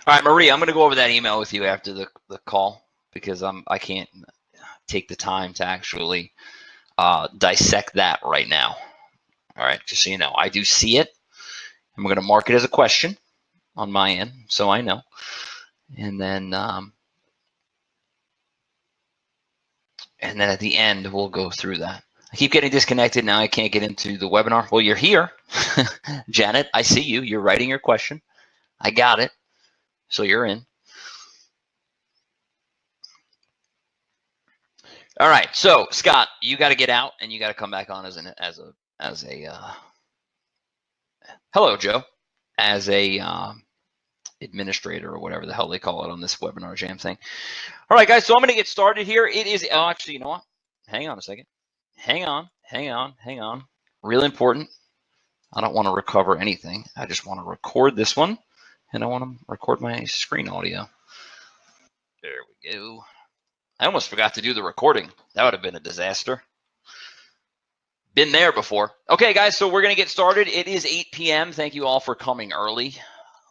All right, Maria, I'm going to go over that email with you after the call because I can't take the time to actually dissect that right now. All right, just so you know, I do see it. I'm going to mark it as a question on my end, so I know. And then at the end, we'll go through that. I keep getting disconnected now. I can't get into the webinar. Well, you're here, Janet. I see you. You're writing your question. I got it. So you're in. All right. So Scott, you got to get out and you got to come back on as a hello, Joe, as a administrator or whatever the hell they call it on this webinar jam thing. All right, guys. So I'm going to get started here. It is actually, you know what? Hang on a second. Hang on. Real important. I don't want to recover anything. I just want to record this one, and I want to record my screen audio. There we go. I almost forgot to do the recording. That would have been a disaster. Been there before. Okay, guys, so we're going to get started. It is 8 p.m. Thank you all for coming early,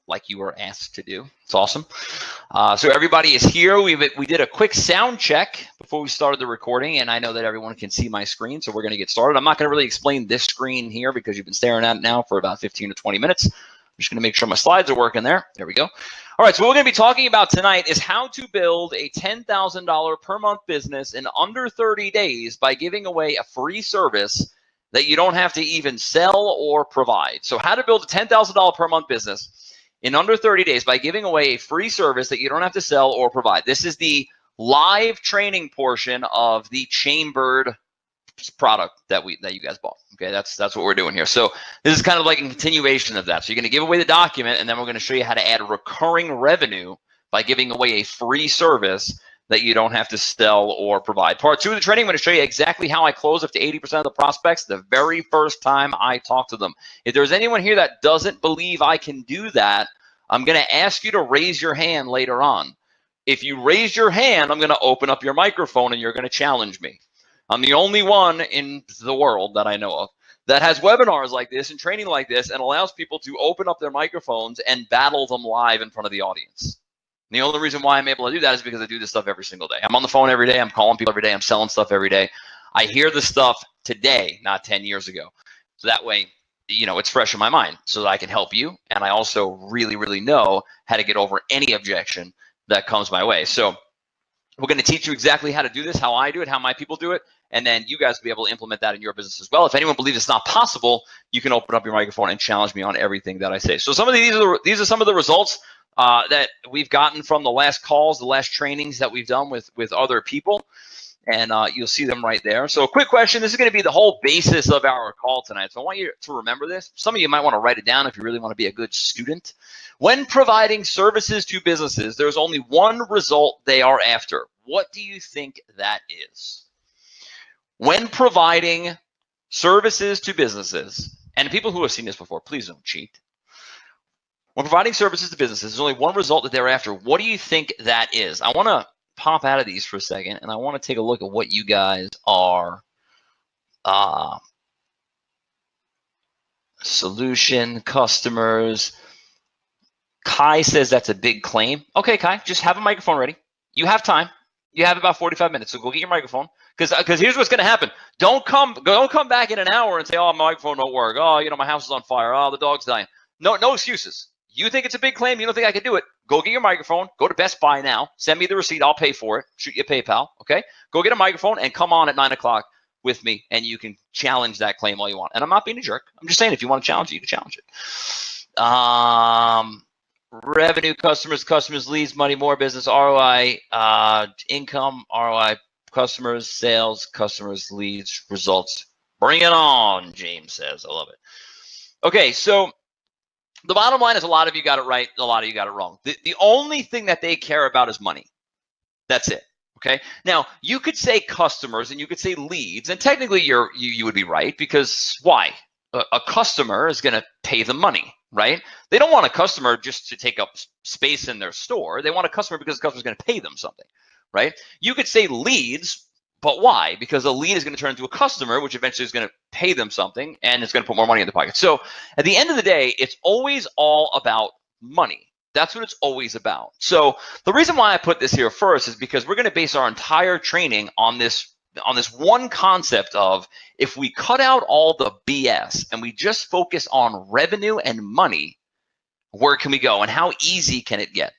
like you were asked to do. It's awesome. So everybody is here. We did a quick sound check before we started the recording, and I know that everyone can see my screen, so we're going to get started. I'm not going to really explain this screen here because you've been staring at it now for about 15 to 20 minutes. I'm just going to make sure my slides are working there. There we go. All right, so what we're going to be talking about tonight is how to build a $10,000 per month business in under 30 days by giving away a free service that you don't have to even sell or provide. So how to build a $10,000 per month business in under 30 days by giving away a free service that you don't have to sell or provide. This is the live training portion of the Chambered product that you guys bought. Okay, that's what we're doing here. So this is kind of like a continuation of that. So you're going to give away the document, and then we're going to show you how to add recurring revenue by giving away a free service that you don't have to sell or provide. Part 2 of the training, I'm going to show you exactly how I close up to 80% of the prospects the very first time I talk to them. If there's anyone here that doesn't believe I can do that, I'm going to ask you to raise your hand later on. If you raise your hand, I'm going to open up your microphone and you're going to challenge me. I'm the only one in the world that I know of that has webinars like this and training like this and allows people to open up their microphones and battle them live in front of the audience. And the only reason why I'm able to do that is because I do this stuff every single day. I'm on the phone every day. I'm calling people every day. I'm selling stuff every day. I hear the stuff today, not 10 years ago. So that way, you know, it's fresh in my mind so that I can help you. And I also really, really know how to get over any objection that comes my way. So we're going to teach you exactly how to do this, how I do it, how my people do it. And then you guys will be able to implement that in your business as well. If anyone believes it's not possible, you can open up your microphone and challenge me on everything that I say. So some of these are some of the results that we've gotten from the last calls, the last trainings that we've done with other people. And you'll see them right there. So a quick question. This is going to be the whole basis of our call tonight. So I want you to remember this. Some of you might want to write it down if you really want to be a good student. When providing services to businesses, there's only one result they are after. What do you think that is? When providing services to businesses, and people who have seen this before, please don't cheat. When providing services to businesses, there's only one result that they're after. What do you think that is? I want to pop out of these for a second, and I want to take a look at what you guys are. Solution, customers. Kai says that's a big claim. Okay, Kai, just have a microphone ready. You have time. You have about 45 minutes, so go get your microphone. Because here's what's going to happen. Don't come back in an hour and say, oh, my microphone won't work. Oh, you know, my house is on fire. Oh, the dog's dying. No excuses. You think it's a big claim. You don't think I can do it. Go get your microphone. Go to Best Buy now. Send me the receipt. I'll pay for it. Shoot you a PayPal. Okay? Go get a microphone and come on at 9 o'clock with me, and you can challenge that claim all you want. And I'm not being a jerk. I'm just saying if you want to challenge it, you can challenge it. Revenue, customers, leads, money, more business, ROI, income, ROI, customers, sales, customers, leads, results. Bring it on, James says. I love it. Okay, so the bottom line is a lot of you got it right, a lot of you got it wrong. The only thing that they care about is money. That's it. Okay. Now you could say customers and you could say leads, and technically you would be right, because why? A customer is going to pay them money, right? They don't want a customer just to take up space in their store. They want a customer because the customer is going to pay them something, right? You could say leads, but why? Because a lead is going to turn into a customer, which eventually is going to pay them something, and it's going to put more money in the pocket. So at the end of the day, it's always all about money. That's what it's always about. So the reason why I put this here first is because we're going to base our entire training on this one concept of, if we cut out all the BS and we just focus on revenue and money, where can we go and how easy can it get?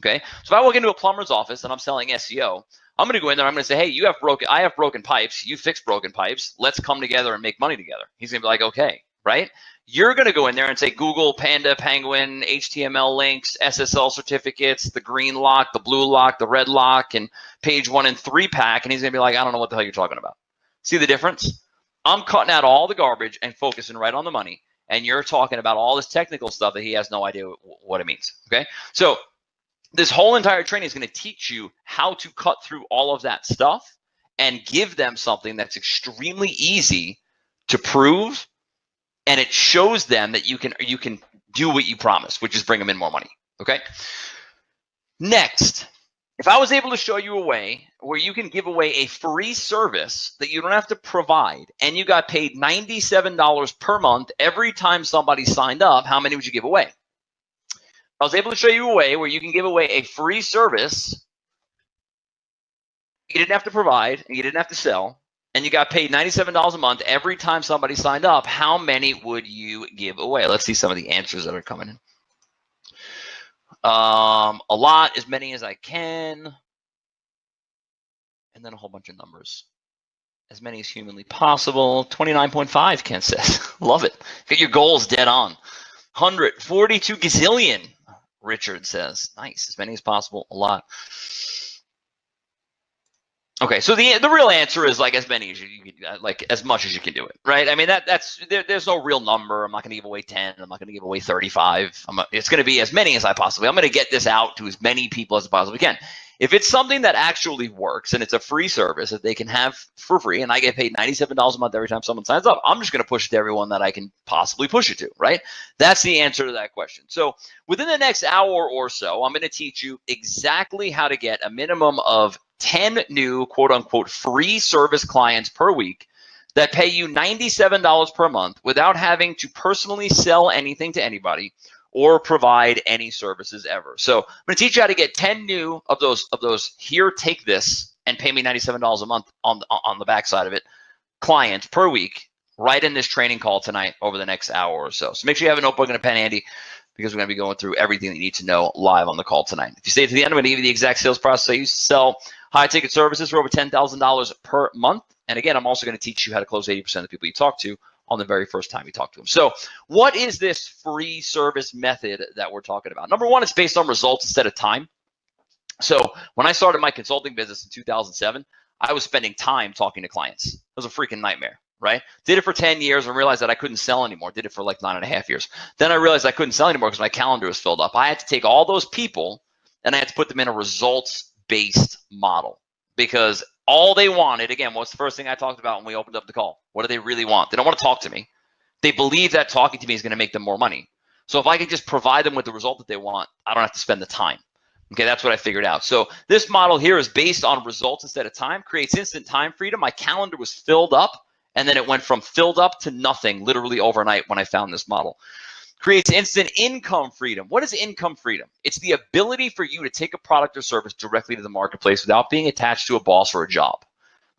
Okay, so if I walk into a plumber's office and I'm selling SEO, I'm going to go in there, I'm going to say, hey, I have broken pipes, you fix broken pipes, let's come together and make money together. He's going to be like, okay, right? You're going to go in there and say Google, Panda, Penguin, HTML links, SSL certificates, the green lock, the blue lock, the red lock, and page 1 and 3 pack, and he's going to be like, I don't know what the hell you're talking about. See the difference? I'm cutting out all the garbage and focusing right on the money, and you're talking about all this technical stuff that he has no idea what it means, okay? So this whole entire training is going to teach you how to cut through all of that stuff and give them something that's extremely easy to prove, and it shows them that you can do what you promised, which is bring them in more money, okay? Next, if I was able to show you a way where you can give away a free service that you don't have to provide, and you got paid $97 per month every time somebody signed up, how many would you give away? I was able to show you a way where you can give away a free service you didn't have to provide and you didn't have to sell, and you got paid $97 a month every time somebody signed up. How many would you give away? Let's see some of the answers that are coming in. A lot, as many as I can, and then a whole bunch of numbers. As many as humanly possible. 29.5, Ken says. Love it. Get your goals dead on. 142 gazillion, Richard says. Nice. As many as possible. A lot. Okay, so the real answer is like as many as you can, like as much as you can do it, right? I mean there's no real number. I'm not going to give away 10. I'm not going to give away 35. It's going to be as many as I possibly. I'm going to get this out to as many people as I possibly can. If it's something that actually works and it's a free service that they can have for free, and I get paid $97 a month every time someone signs up, I'm just going to push it to everyone that I can possibly push it to, right? That's the answer to that question. So within the next hour or so, I'm going to teach you exactly how to get a minimum of 10 new quote unquote free service clients per week that pay you $97 per month without having to personally sell anything to anybody or provide any services ever. So I'm going to teach you how to get 10 new of those here, take this and pay me $97 a month on the backside of it clients per week right in this training call tonight over the next hour or so. So make sure you have a notebook and a pen handy, because we're going to be going through everything that you need to know live on the call tonight. If you stay to the end, I'm going to give you the exact sales process I used to sell high-ticket services for over $10,000 per month. And again, I'm also going to teach you how to close 80% of the people you talk to on the very first time you talk to them. So what is this free service method that we're talking about? Number one, it's based on results instead of time. So when I started my consulting business in 2007, I was spending time talking to clients. It was a freaking nightmare, right? Did it for 10 years and realized that I couldn't sell anymore. Did it for like 9.5 years. Then I realized I couldn't sell anymore because my calendar was filled up. I had to take all those people and I had to put them in a results-based model, because all they wanted, again, what's the first thing I talked about when we opened up the call? What do they really want? They don't want to talk to me. They believe that talking to me is going to make them more money. So if I can just provide them with the result that they want, I don't have to spend the time. Okay, that's what I figured out. So this model here is based on results instead of time, creates instant time freedom. My calendar was filled up, and then it went from filled up to nothing literally overnight when I found this model. Creates instant income freedom. What is income freedom? It's the ability for you to take a product or service directly to the marketplace without being attached to a boss or a job.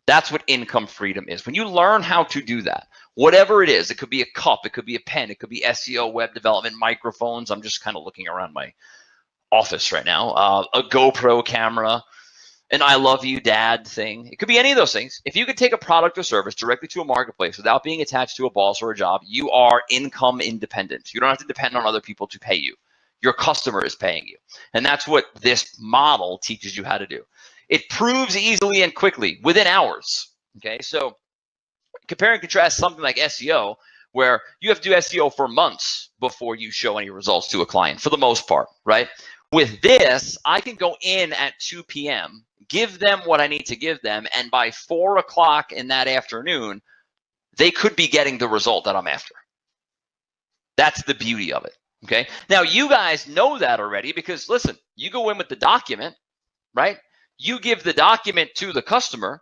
That's what income freedom is. When you learn how to do that, whatever it is, it could be a cup, it could be a pen, it could be SEO, web development, microphones. I'm just kind of looking around my office right now. A GoPro camera, an I love you dad thing. It could be any of those things. If you could take a product or service directly to a marketplace without being attached to a boss or a job, you are income independent. You don't have to depend on other people to pay you. Your customer is paying you. And that's what this model teaches you how to do. It proves easily and quickly within hours. Okay, so compare and contrast something like SEO, where you have to do SEO for months before you show any results to a client, for the most part, right? With this, I can go in at 2 p.m., give them what I need to give them, and by 4 o'clock in that afternoon, they could be getting the result that I'm after. That's the beauty of it, okay? Now, you guys know that already because, listen, you go in with the document, right? You give the document to the customer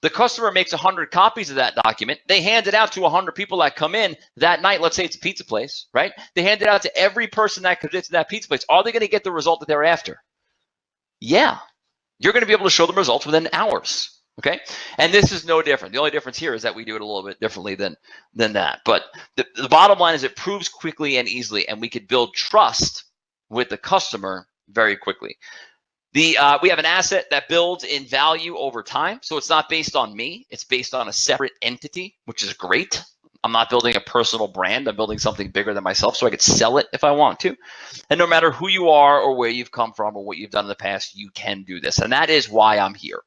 The customer makes 100 copies of that document. They hand it out to 100 people that come in that night. Let's say it's a pizza place, right? They hand it out to every person that comes into that pizza place. Are they going to get the result that they're after? Yeah. You're going to be able to show them results within hours. Okay. And this is no different. The only difference here is that we do it a little bit differently than that. But the bottom line is it proves quickly and easily, and we could build trust with the customer very quickly. We have an asset that builds in value over time. So it's not based on me. It's based on a separate entity, which is great. I'm not building a personal brand. I'm building something bigger than myself so I could sell it if I want to. And no matter who you are or where you've come from or what you've done in the past, you can do this. And that is why I'm here.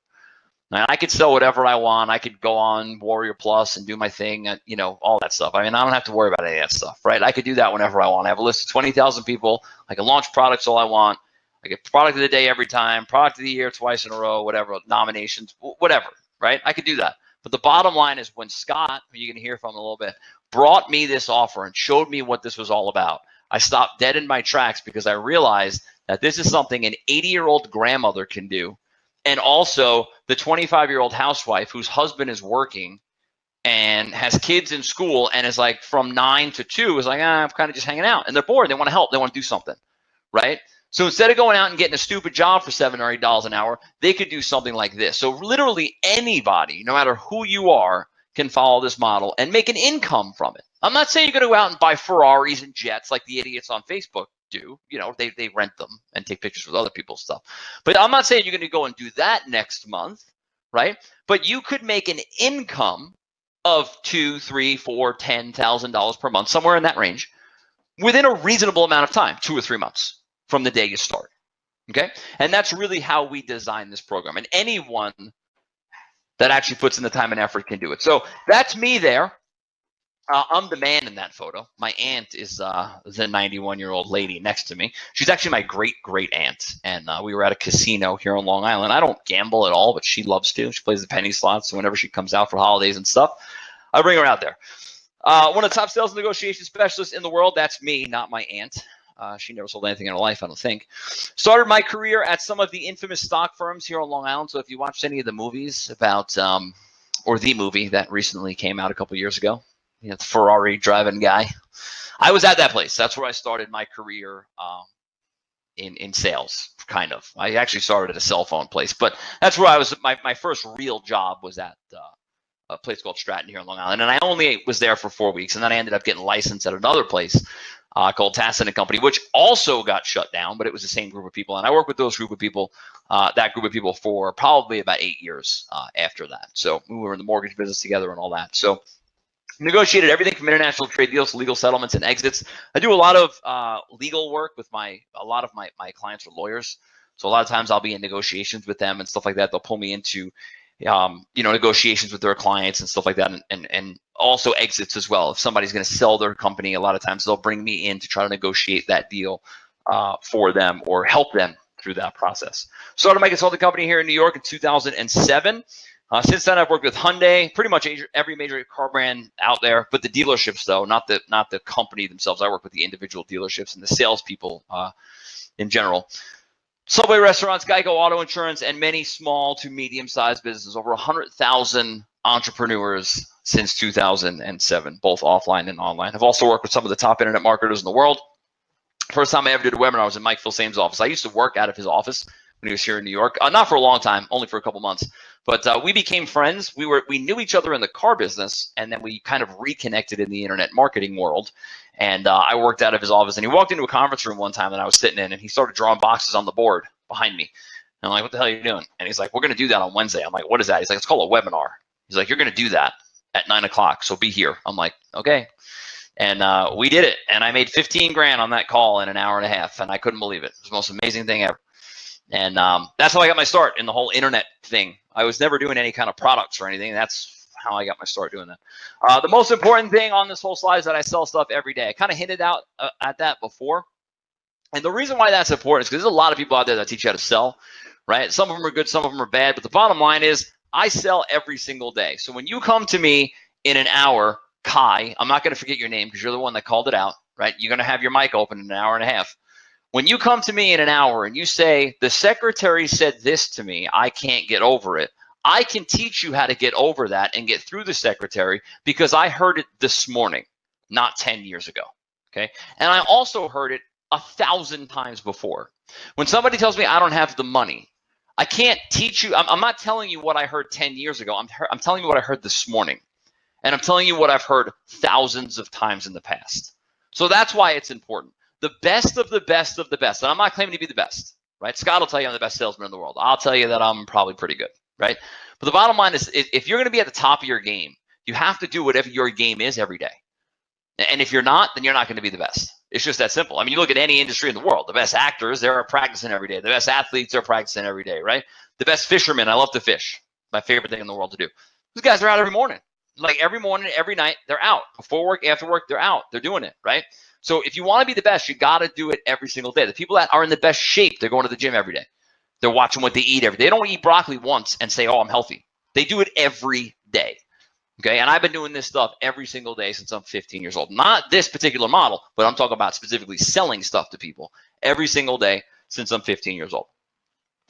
Now, I could sell whatever I want. I could go on Warrior Plus and do my thing, you know, all that stuff. I mean, I don't have to worry about any of that stuff, right? I could do that whenever I want. I have a list of 20,000 people. I can launch products all I want. I get product of the day every time, product of the year twice in a row, whatever, nominations, whatever, right? I could do that. But the bottom line is when Scott, who you're going to hear from in a little bit, brought me this offer and showed me what this was all about, I stopped dead in my tracks because I realized that this is something an 80-year-old grandmother can do. And also the 25-year-old housewife whose husband is working and has kids in school and is like from 9 to 2 is like, I'm kind of just hanging out. And they're bored. They want to help. They want to do something, right? So instead of going out and getting a stupid job for $7 or $8 an hour, they could do something like this. So literally anybody, no matter who you are, can follow this model and make an income from it. I'm not saying you're going to go out and buy Ferraris and jets like the idiots on Facebook do. You know, they rent them and take pictures with other people's stuff. But I'm not saying you're going to go and do that next month, right? But you could make an income of $2,000, $3,000, $4,000, $10,000 per month, somewhere in that range, within a reasonable amount of time, 2 or 3 months from the day you start. Okay, and that's really how we design this program. And anyone that actually puts in the time and effort can do it. So that's me there. I'm the man in that photo. My aunt is the 91-year-old lady next to me. She's actually my great aunt, and we were at a casino here on Long Island. I don't gamble at all, but she loves to. She plays the penny slots, so whenever she comes out for holidays and stuff, I bring her out there. One of the top sales and negotiation specialists in the world. That's me, not my aunt. She never sold anything in her life, I don't think. Started my career at some of the infamous stock firms here on Long Island. So if you watched any of the movies about, or the movie that recently came out a couple years ago, you know, the Ferrari driving guy, I was at that place. That's where I started my career in sales, kind of. I actually started at a cell phone place, but that's where I was. My first real job was at a place called Stratton here on Long Island, and I only was there for 4 weeks, and then I ended up getting licensed at another place called Tassin & Company, which also got shut down, but it was the same group of people. And I worked with those group of people, that group of people for probably about 8 years after that. So we were in the mortgage business together and all that. So negotiated everything from international trade deals to legal settlements and exits. I do a lot of legal work with a lot of my clients are lawyers. So a lot of times I'll be in negotiations with them and stuff like that. They'll pull me into negotiations with their clients and stuff like that, and also exits as well. If somebody's going to sell their company, a lot of times they'll bring me in to try to negotiate that deal for them or help them through that process. Started my consulting company here in New York in 2007. Since then, I've worked with Hyundai, pretty much every major car brand out there, but the dealerships though, not the company themselves. I work with the individual dealerships and the salespeople in general. Subway restaurants, Geico Auto Insurance, and many small to medium-sized businesses. Over 100,000 entrepreneurs since 2007, both offline and online. I've also worked with some of the top internet marketers in the world. First time I ever did a webinar was in Mike Filsame's office. I used to work out of his office when he was here in New York. Not for a long time, only for a couple months. But we became friends. We knew each other in the car business, and then we kind of reconnected in the internet marketing world. And I worked out of his office, and he walked into a conference room one time that I was sitting in, and he started drawing boxes on the board behind me. And I'm like, what the hell are you doing? And he's like, we're going to do that on Wednesday. I'm like, what is that? He's like, it's called a webinar. He's like, you're going to do that at 9 o'clock, so be here. I'm like, okay. And we did it, and I made 15 grand on that call in an hour and a half, and I couldn't believe it. It was the most amazing thing ever. And that's how I got my start in the whole internet thing. I was never doing any kind of products or anything. That's how I got my start doing that. The most important thing on this whole slide is that I sell stuff every day. I kind of hinted out at that before. And the reason why that's important is because there's a lot of people out there that teach you how to sell, right? Some of them are good, some of them are bad. But the bottom line is I sell every single day. So when you come to me in an hour, Kai, I'm not going to forget your name because you're the one that called it out, right? You're going to have your mic open in an hour and a half. When you come to me in an hour and you say, the secretary said this to me, I can't get over it, I can teach you how to get over that and get through the secretary because I heard it this morning, not 10 years ago. Okay. And I also heard it 1,000 times before. When somebody tells me I don't have the money, I can't teach you. I'm not telling you what I heard 10 years ago. I'm telling you what I heard this morning. And I'm telling you what I've heard thousands of times in the past. So that's why it's important. The best of the best of the best. And I'm not claiming to be the best, right? Scott will tell you I'm the best salesman in the world. I'll tell you that I'm probably pretty good, right? But the bottom line is if you're going to be at the top of your game, you have to do whatever your game is every day. And if you're not, then you're not going to be the best. It's just that simple. I mean, you look at any industry in the world, the best actors, they're practicing every day. The best athletes are practicing every day, right? The best fishermen, I love to fish. My favorite thing in the world to do. These guys are out every morning. Like every morning, every night, they're out. Before work, after work, they're out. They're doing it, right? So if you want to be the best, you got to do it every single day. The people that are in the best shape, they're going to the gym every day. They're watching what they eat every day. They don't eat broccoli once and say, oh, I'm healthy. They do it every day. Okay, and I've been doing this stuff every single day since I'm 15 years old. Not this particular model, but I'm talking about specifically selling stuff to people every single day since I'm 15 years old.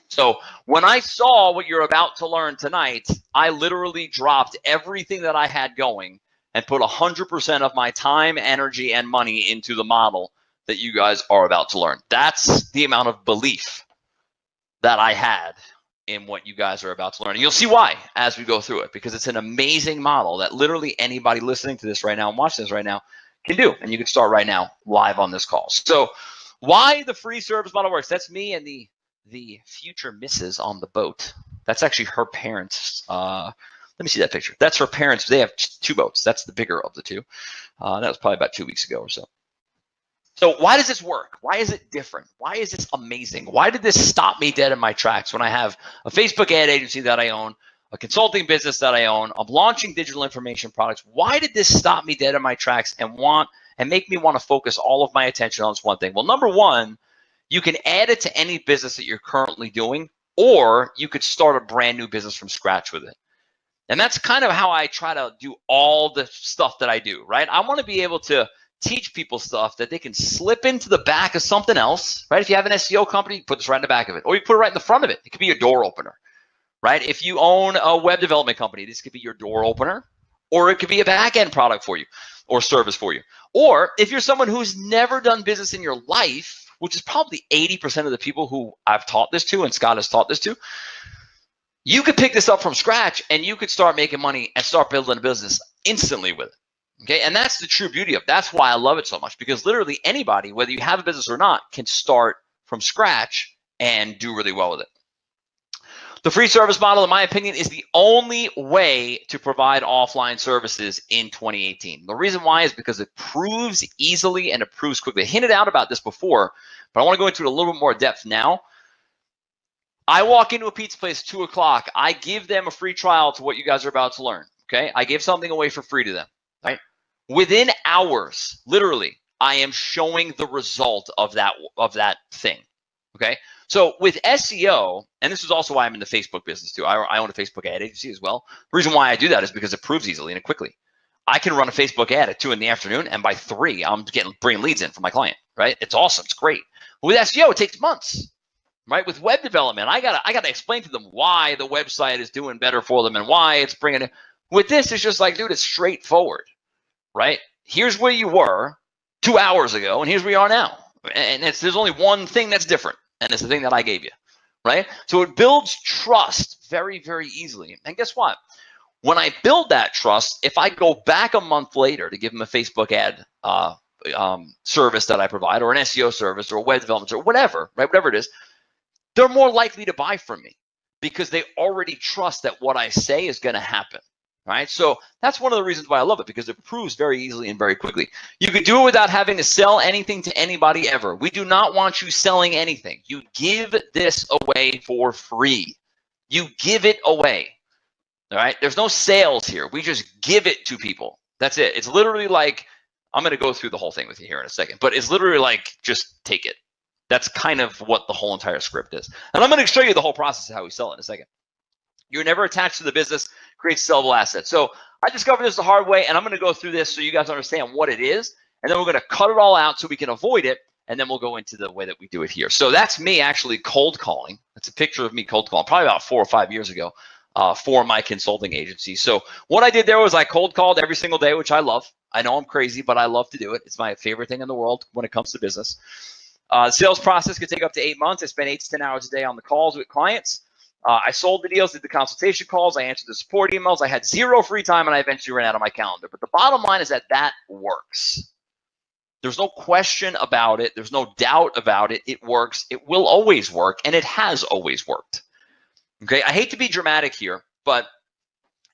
So when I saw what you're about to learn tonight, I literally dropped everything that I had going and put 100% of my time, energy, and money into the model that you guys are about to learn. That's the amount of belief that I had in what you guys are about to learn. And you'll see why as we go through it, because it's an amazing model that literally anybody listening to this right now and watching this right now can do. And you can start right now live on this call. So why the free service model works. That's me and the future missus on the boat. That's actually her parents. Let me see that picture. That's her parents. They have two boats. That's the bigger of the two. That was probably about 2 weeks ago or so. So why does this work? Why is it different? Why is this amazing? Why did this stop me dead in my tracks when I have a Facebook ad agency that I own, a consulting business that I own, I'm launching digital information products? Why did this stop me dead in my tracks and make me want to focus all of my attention on this one thing? Well, number one, you can add it to any business that you're currently doing, or you could start a brand new business from scratch with it. And that's kind of how I try to do all the stuff that I do, right? I want to be able to teach people stuff that they can slip into the back of something else, right? If you have an SEO company, you put this right in the back of it, or you put it right in the front of it. It could be your door opener, right? If you own a web development company, this could be your door opener, or it could be a back-end product for you or service for you. Or if you're someone who's never done business in your life, which is probably 80% of the people who I've taught this to and Scott has taught this to, you could pick this up from scratch and you could start making money and start building a business instantly with it. Okay, and that's the true beauty of it. That's why I love it so much, because literally anybody, whether you have a business or not, can start from scratch and do really well with it. The free service model, in my opinion, is the only way to provide offline services in 2018. The reason why is because it proves easily and it proves quickly. I hinted out about this before, but I want to go into it a little bit more depth now. I walk into a pizza place at 2 o'clock. I give them a free trial to what you guys are about to learn. Okay, I give something away for free to them. Right? Within hours, literally, I am showing the result of that thing. Okay. So with SEO, and this is also why I'm in the Facebook business too. I own a Facebook ad agency as well. The reason why I do that is because it proves easily and quickly. I can run a Facebook ad at 2 in the afternoon, and by 3, I'm bringing leads in for my client. Right? It's awesome. It's great. But with SEO, it takes months. Right? With web development, I gotta explain to them why the website is doing better for them and why it's bringing it. With this, it's just like, dude, it's straightforward. Right? Here's where you were 2 hours ago, and here's where you are now. And there's only one thing that's different, and it's the thing that I gave you. Right? So it builds trust very, very easily. And guess what? When I build that trust, if I go back a month later to give them a Facebook ad service that I provide, or an SEO service, or a web development, or whatever, right? Whatever it is, they're more likely to buy from me because they already trust that what I say is going to happen. Right? So that's one of the reasons why I love it, because it proves very easily and very quickly. You could do it without having to sell anything to anybody ever. We do not want you selling anything. You give this away for free. You give it away. All right? There's no sales here. We just give it to people. That's it. It's literally like, I'm going to go through the whole thing with you here in a second, but it's literally like, just take it. That's kind of what the whole entire script is. And I'm going to show you the whole process of how we sell it in a second. You're never attached to the business, create sellable assets. So I discovered this the hard way, and I'm going to go through this so you guys understand what it is, and then we're going to cut it all out so we can avoid it, and then we'll go into the way that we do it here. So that's me actually cold calling. That's a picture of me cold calling, probably about 4 or 5 years ago. for my consulting agency. So what I did there was I cold called every single day, which I love. I know I'm crazy, but I love to do it. It's my favorite thing in the world when it comes to business. Sales process could take up to 8 months. I spent 8 to 10 hours a day on the calls with clients. I sold the deals, did the consultation calls, I answered the support emails. I had zero free time, and I eventually ran out of my calendar. But the bottom line is that works. There's no question about it. There's no doubt about it. It works. It will always work, and it has always worked. Okay, I hate to be dramatic here, but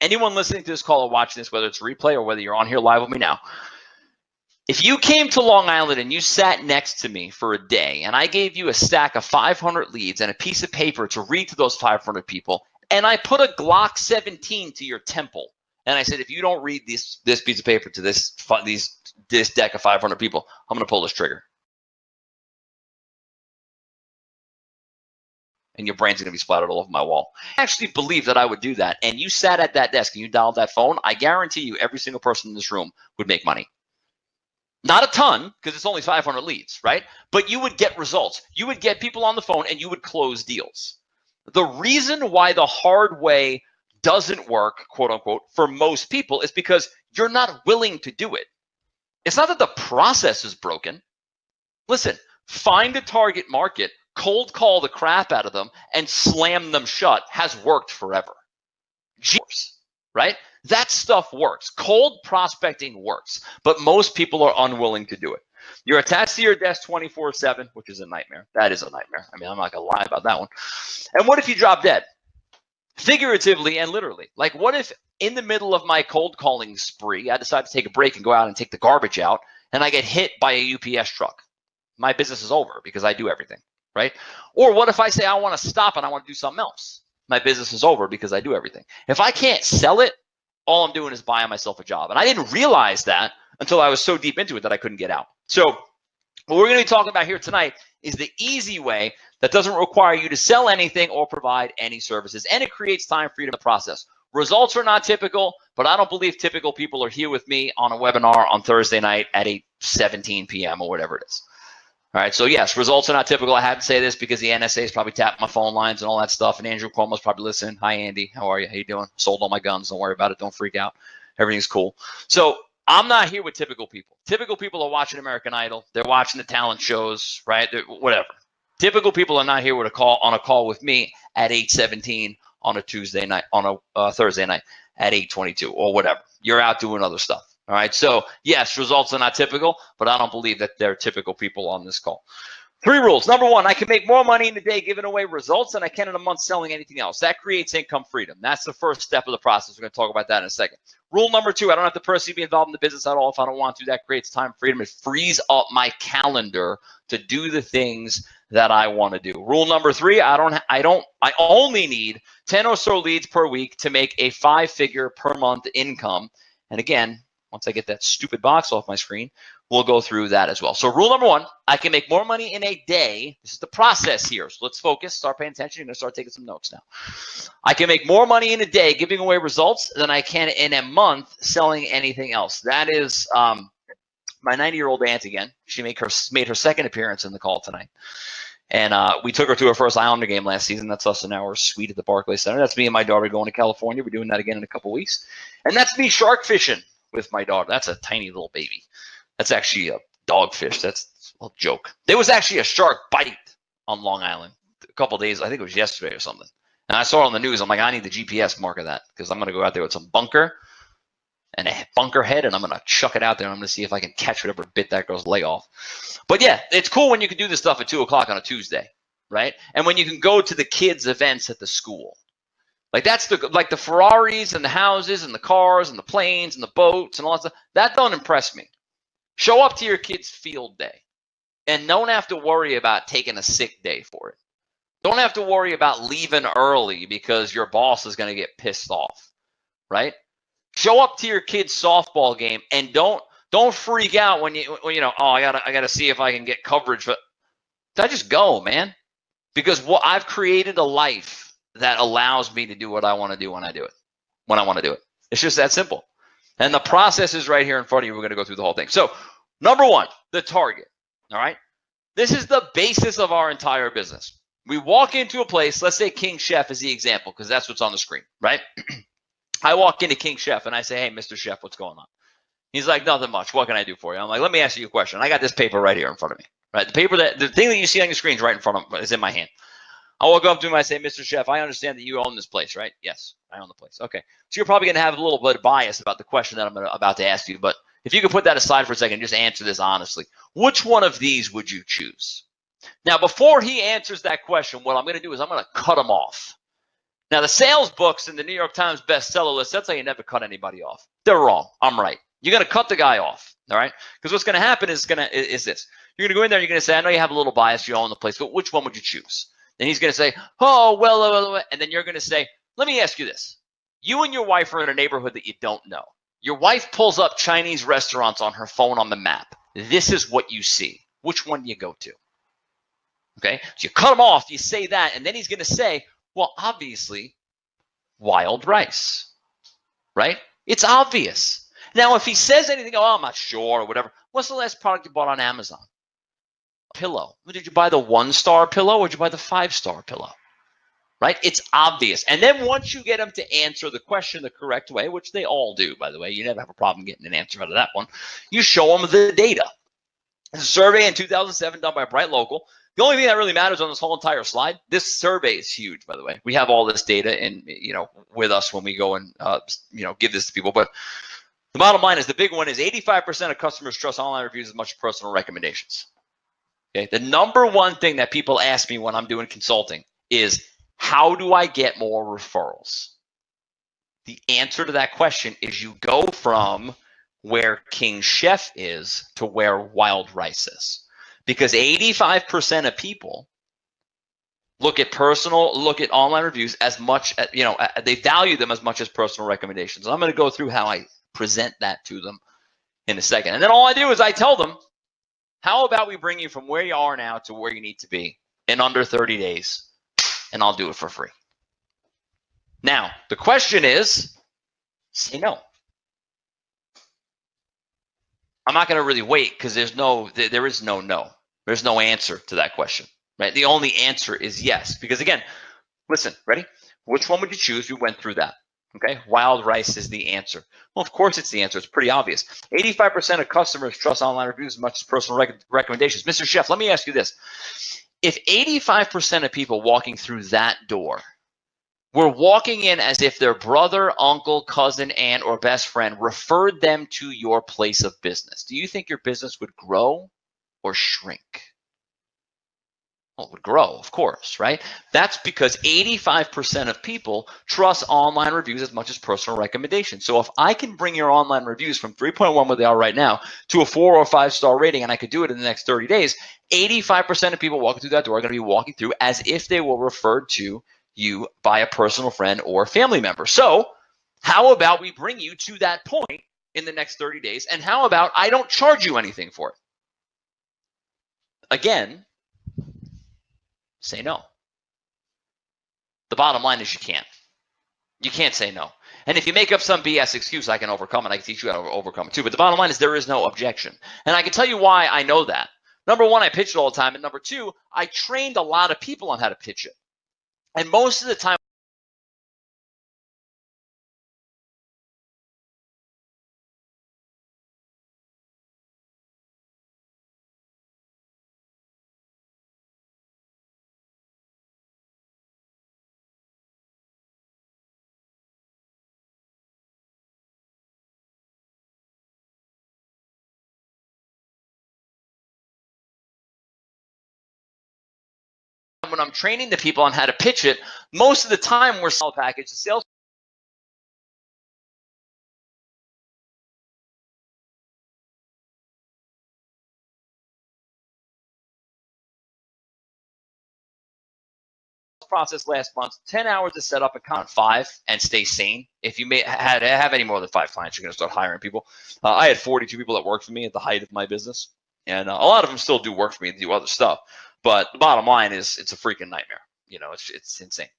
anyone listening to this call or watching this, whether it's a replay or whether you're on here live with me now, if you came to Long Island and you sat next to me for a day and I gave you a stack of 500 leads and a piece of paper to read to those 500 people, and I put a Glock 17 to your temple, and I said, if you don't read this piece of paper to this deck of 500 people, I'm going to pull this trigger. And your brain's going to be splattered all over my wall. I actually believe that I would do that. And you sat at that desk and you dialed that phone, I guarantee you every single person in this room would make money. Not a ton, because it's only 500 leads, right? But you would get results. You would get people on the phone and you would close deals. The reason why the hard way doesn't work, quote unquote, for most people is because you're not willing to do it. It's not that the process is broken. Listen, find a target market, cold call the crap out of them, and slam them shut has worked forever. Jeez, right? That stuff works. Cold prospecting works, but most people are unwilling to do it. You're attached to your desk 24/7, which is a nightmare. That is a nightmare. I mean, I'm not going to lie about that one. And what if you drop dead? Figuratively and literally. Like, what if in the middle of my cold calling spree, I decide to take a break and go out and take the garbage out, and I get hit by a UPS truck? My business is over because I do everything, right? Or what if I say I want to stop and I want to do something else? My business is over because I do everything. If I can't sell it, all I'm doing is buying myself a job. And I didn't realize that until I was so deep into it that I couldn't get out. So what we're going to be talking about here tonight is the easy way that doesn't require you to sell anything or provide any services. And it creates time for you in the process. Results are not typical, but I don't believe typical people are here with me on a webinar on Thursday night at 8:17 p.m. or whatever it is. All right, so yes, results are not typical. I have to say this because the NSA is probably tapping my phone lines and all that stuff, and Andrew Cuomo's probably listening. Hi, Andy. How are you? How you doing? Sold all my guns. Don't worry about it. Don't freak out. Everything's cool. So I'm not here with typical people. Typical people are watching American Idol. They're watching the talent shows, right? Whatever. Typical people are not here with a call with me at 8:17 on a Tuesday night, on a Thursday night at 8:22 or whatever. You're out doing other stuff. All right, so yes, results are not typical, but I don't believe that they're typical people on this call. 3 rules. Number 1, I can make more money in a day giving away results than I can in a month selling anything else. That creates income freedom. That's the first step of the process. We're going to talk about that in a second. Rule number 2, I don't have to personally be involved in the business at all if I don't want to. That creates time freedom. It frees up my calendar to do the things that I want to do. Rule number 3, I only need 10 or so leads per week to make a 5-figure per month income. And again, once I get that stupid box off my screen, we'll go through that as well. So rule number 1, I can make more money in a day. This is the process here. So let's focus, start paying attention. You're going to start taking some notes now. I can make more money in a day giving away results than I can in a month selling anything else. That is my 90-year-old aunt again. She made her second appearance in the call tonight. And we took her to her first Islander game last season. That's us in our suite at the Barclays Center. That's me and my daughter going to California. We're doing that again in a couple weeks. And that's me shark fishing with my daughter. That's a tiny little baby. That's actually a dogfish. That's a joke. There was actually a shark bite on Long Island a couple of days. I think it was yesterday or something. And I saw it on the news. I'm like, I need the GPS mark of that because I'm going to go out there with some bunker and a bunker head, and I'm going to chuck it out there. And I'm going to see if I can catch whatever bit that girl's leg off. But yeah, it's cool when you can do this stuff at 2 o'clock on a Tuesday, right? And when you can go to the kids' events at the school. Like that's the Ferraris and the houses and the cars and the planes and the boats and all that stuff. That don't impress me. Show up to your kid's field day and don't have to worry about taking a sick day for it. Don't have to worry about leaving early because your boss is going to get pissed off, right? Show up to your kid's softball game and don't freak out when I gotta see if I can get coverage. But I just go, man, because I've created a life that allows me to do what I want to do when I do it, when I want to do it. It's just that simple. And the process is right here in front of you. We're going to go through the whole thing. So number 1, the target. All right. This is the basis of our entire business. We walk into a place, let's say King Chef is the example, because that's what's on the screen, right? I walk into King Chef and I say, hey, Mr. Chef, what's going on? He's like, nothing much. What can I do for you? I'm like, let me ask you a question. I got this paper right here in front of me, right? The thing that you see on your screen is right in front of me, is in my hand. I walk up to him, I say, Mr. Chef, I understand that you own this place, right? Yes, I own the place. Okay. So you're probably going to have a little bit of bias about the question that I'm about to ask you, but if you could put that aside for a second, just answer this honestly. Which one of these would you choose? Now, before he answers that question, what I'm going to do is I'm going to cut him off. Now, the sales books and the New York Times bestseller list, that's how you never cut anybody off. They're wrong. I'm right. You're going to cut the guy off, all right? Because what's going to happen is this. You're going to go in there, you're going to say, I know you have a little bias, you own the place, but which one would you choose? Then he's going to say, oh, well, and then you're going to say, let me ask you this. You and your wife are in a neighborhood that you don't know. Your wife pulls up Chinese restaurants on her phone on the map. This is what you see. Which one do you go to? Okay, so you cut him off, you say that, and then he's going to say, well, obviously, wild rice, right? It's obvious. Now, if he says anything, oh, I'm not sure or whatever, what's the last product you bought on Amazon? A pillow. Did you buy the 1-star pillow or did you buy the 5-star pillow? Right? It's obvious. And then once you get them to answer the question the correct way, which they all do, by the way, you never have a problem getting an answer out of that one, you show them the data. It's a survey in 2007 done by Bright Local. The only thing that really matters on this whole entire slide, this survey is huge, by the way. We have all this data in, with us when we go and, give this to people. But the bottom line is the big one is 85% of customers trust online reviews as much as personal recommendations. Okay. The number one thing that people ask me when I'm doing consulting is, how do I get more referrals? The answer to that question is you go from where King Chef is to where Wild Rice is. Because 85% of people look at online reviews as much, they value them as much as personal recommendations. And I'm going to go through how I present that to them in a second. And then all I do is I tell them, how about we bring you from where you are now to where you need to be in under 30 days, and I'll do it for free. Now, the question is, say no. I'm not going to really wait because there is no no. There's no answer to that question, right? The only answer is yes. Because again, listen, ready? Which one would you choose? We went through that. Okay, wild rice is the answer. Well, of course it's the answer. It's pretty obvious. 85% of customers trust online reviews as much as personal recommendations. Mr. Chef, let me ask you this. If 85% of people walking through that door were walking in as if their brother, uncle, cousin, aunt, or best friend referred them to your place of business, do you think your business would grow or shrink? Well, it would grow, of course, right? That's because 85% of people trust online reviews as much as personal recommendations. So if I can bring your online reviews from 3.1, where they are right now, to a 4 or 5-star rating, and I could do it in the next 30 days, 85% of people walking through that door are going to be walking through as if they were referred to you by a personal friend or family member. So how about we bring you to that point in the next 30 days, and how about I don't charge you anything for it? Again, say no. The bottom line is you can't. You can't say no. And if you make up some BS excuse, I can overcome it. I can teach you how to overcome it too. But the bottom line is there is no objection. And I can tell you why I know that. Number one, I pitch it all the time. And number two, I trained a lot of people on how to pitch it. And most of the time, when I'm training the people on how to pitch it, most of the time we're selling a package. The sales process lasts months, 10 hours to set up, and count 5 and stay sane. If you have any more than 5 clients, you're going to start hiring people. I had 42 people that worked for me at the height of my business, and a lot of them still do work for me and do other stuff. But the bottom line is it's a freaking nightmare. It's insane.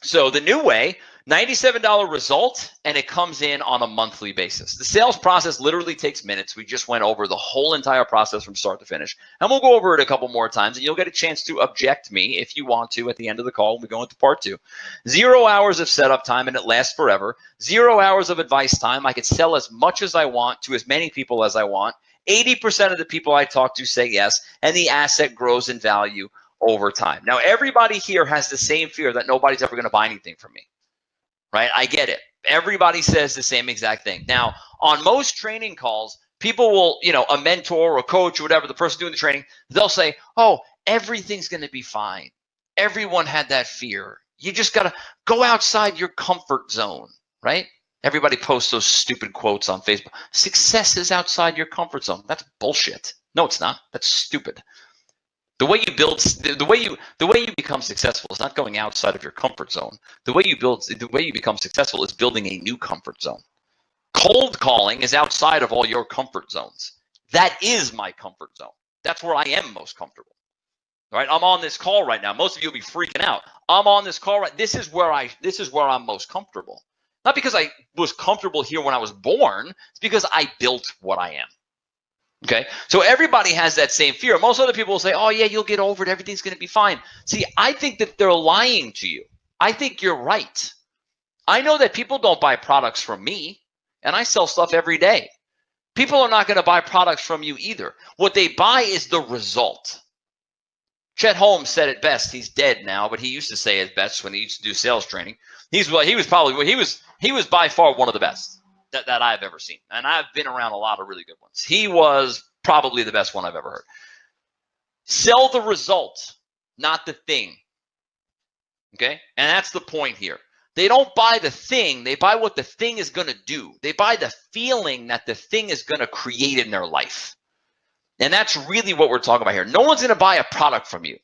So the new way, $97 result, and it comes in on a monthly basis. The sales process literally takes minutes. We just went over the whole entire process from start to finish, and we'll go over it a couple more times, and you'll get a chance to object me if you want to at the end of the call when we go into part 2. 0 hours of setup time, and it lasts forever. 0 hours of advice time. I could sell as much as I want to as many people as I want. 80% of the people I talk to say yes, and the asset grows in value over time. Now, everybody here has the same fear that nobody's ever going to buy anything from me, right? I get it. Everybody says the same exact thing. Now, on most training calls, people will, a mentor or a coach or whatever, the person doing the training, they'll say, oh, everything's going to be fine. Everyone had that fear. You just got to go outside your comfort zone, right? Everybody posts those stupid quotes on Facebook. Success is outside your comfort zone. That's bullshit. No, it's not. That's stupid. The way you build, the way you become successful is not going outside of your comfort zone. The way you become successful is building a new comfort zone. Cold calling is outside of all your comfort zones. That is my comfort zone. That's where I am most comfortable. All right, I'm on this call right now. Most of you will be freaking out. I'm on this call right. This is where I'm most comfortable. Not because I was comfortable here when I was born. It's because I built what I am. Okay, so everybody has that same fear. Most other people will say, oh yeah, you'll get over it. Everything's going to be fine. See, I think that they're lying to you. I think you're right. I know that people don't buy products from me, and I sell stuff every day. People are not going to buy products from you either. What they buy is the result. Chet Holmes said it best. He's dead now, but he used to say it best when he used to do sales training. He was by far one of the best that I've ever seen. And I've been around a lot of really good ones. He was probably the best one I've ever heard. Sell the result, not the thing. Okay? And that's the point here. They don't buy the thing. They buy what the thing is going to do. They buy the feeling that the thing is going to create in their life. And that's really what we're talking about here. No one's going to buy a product from you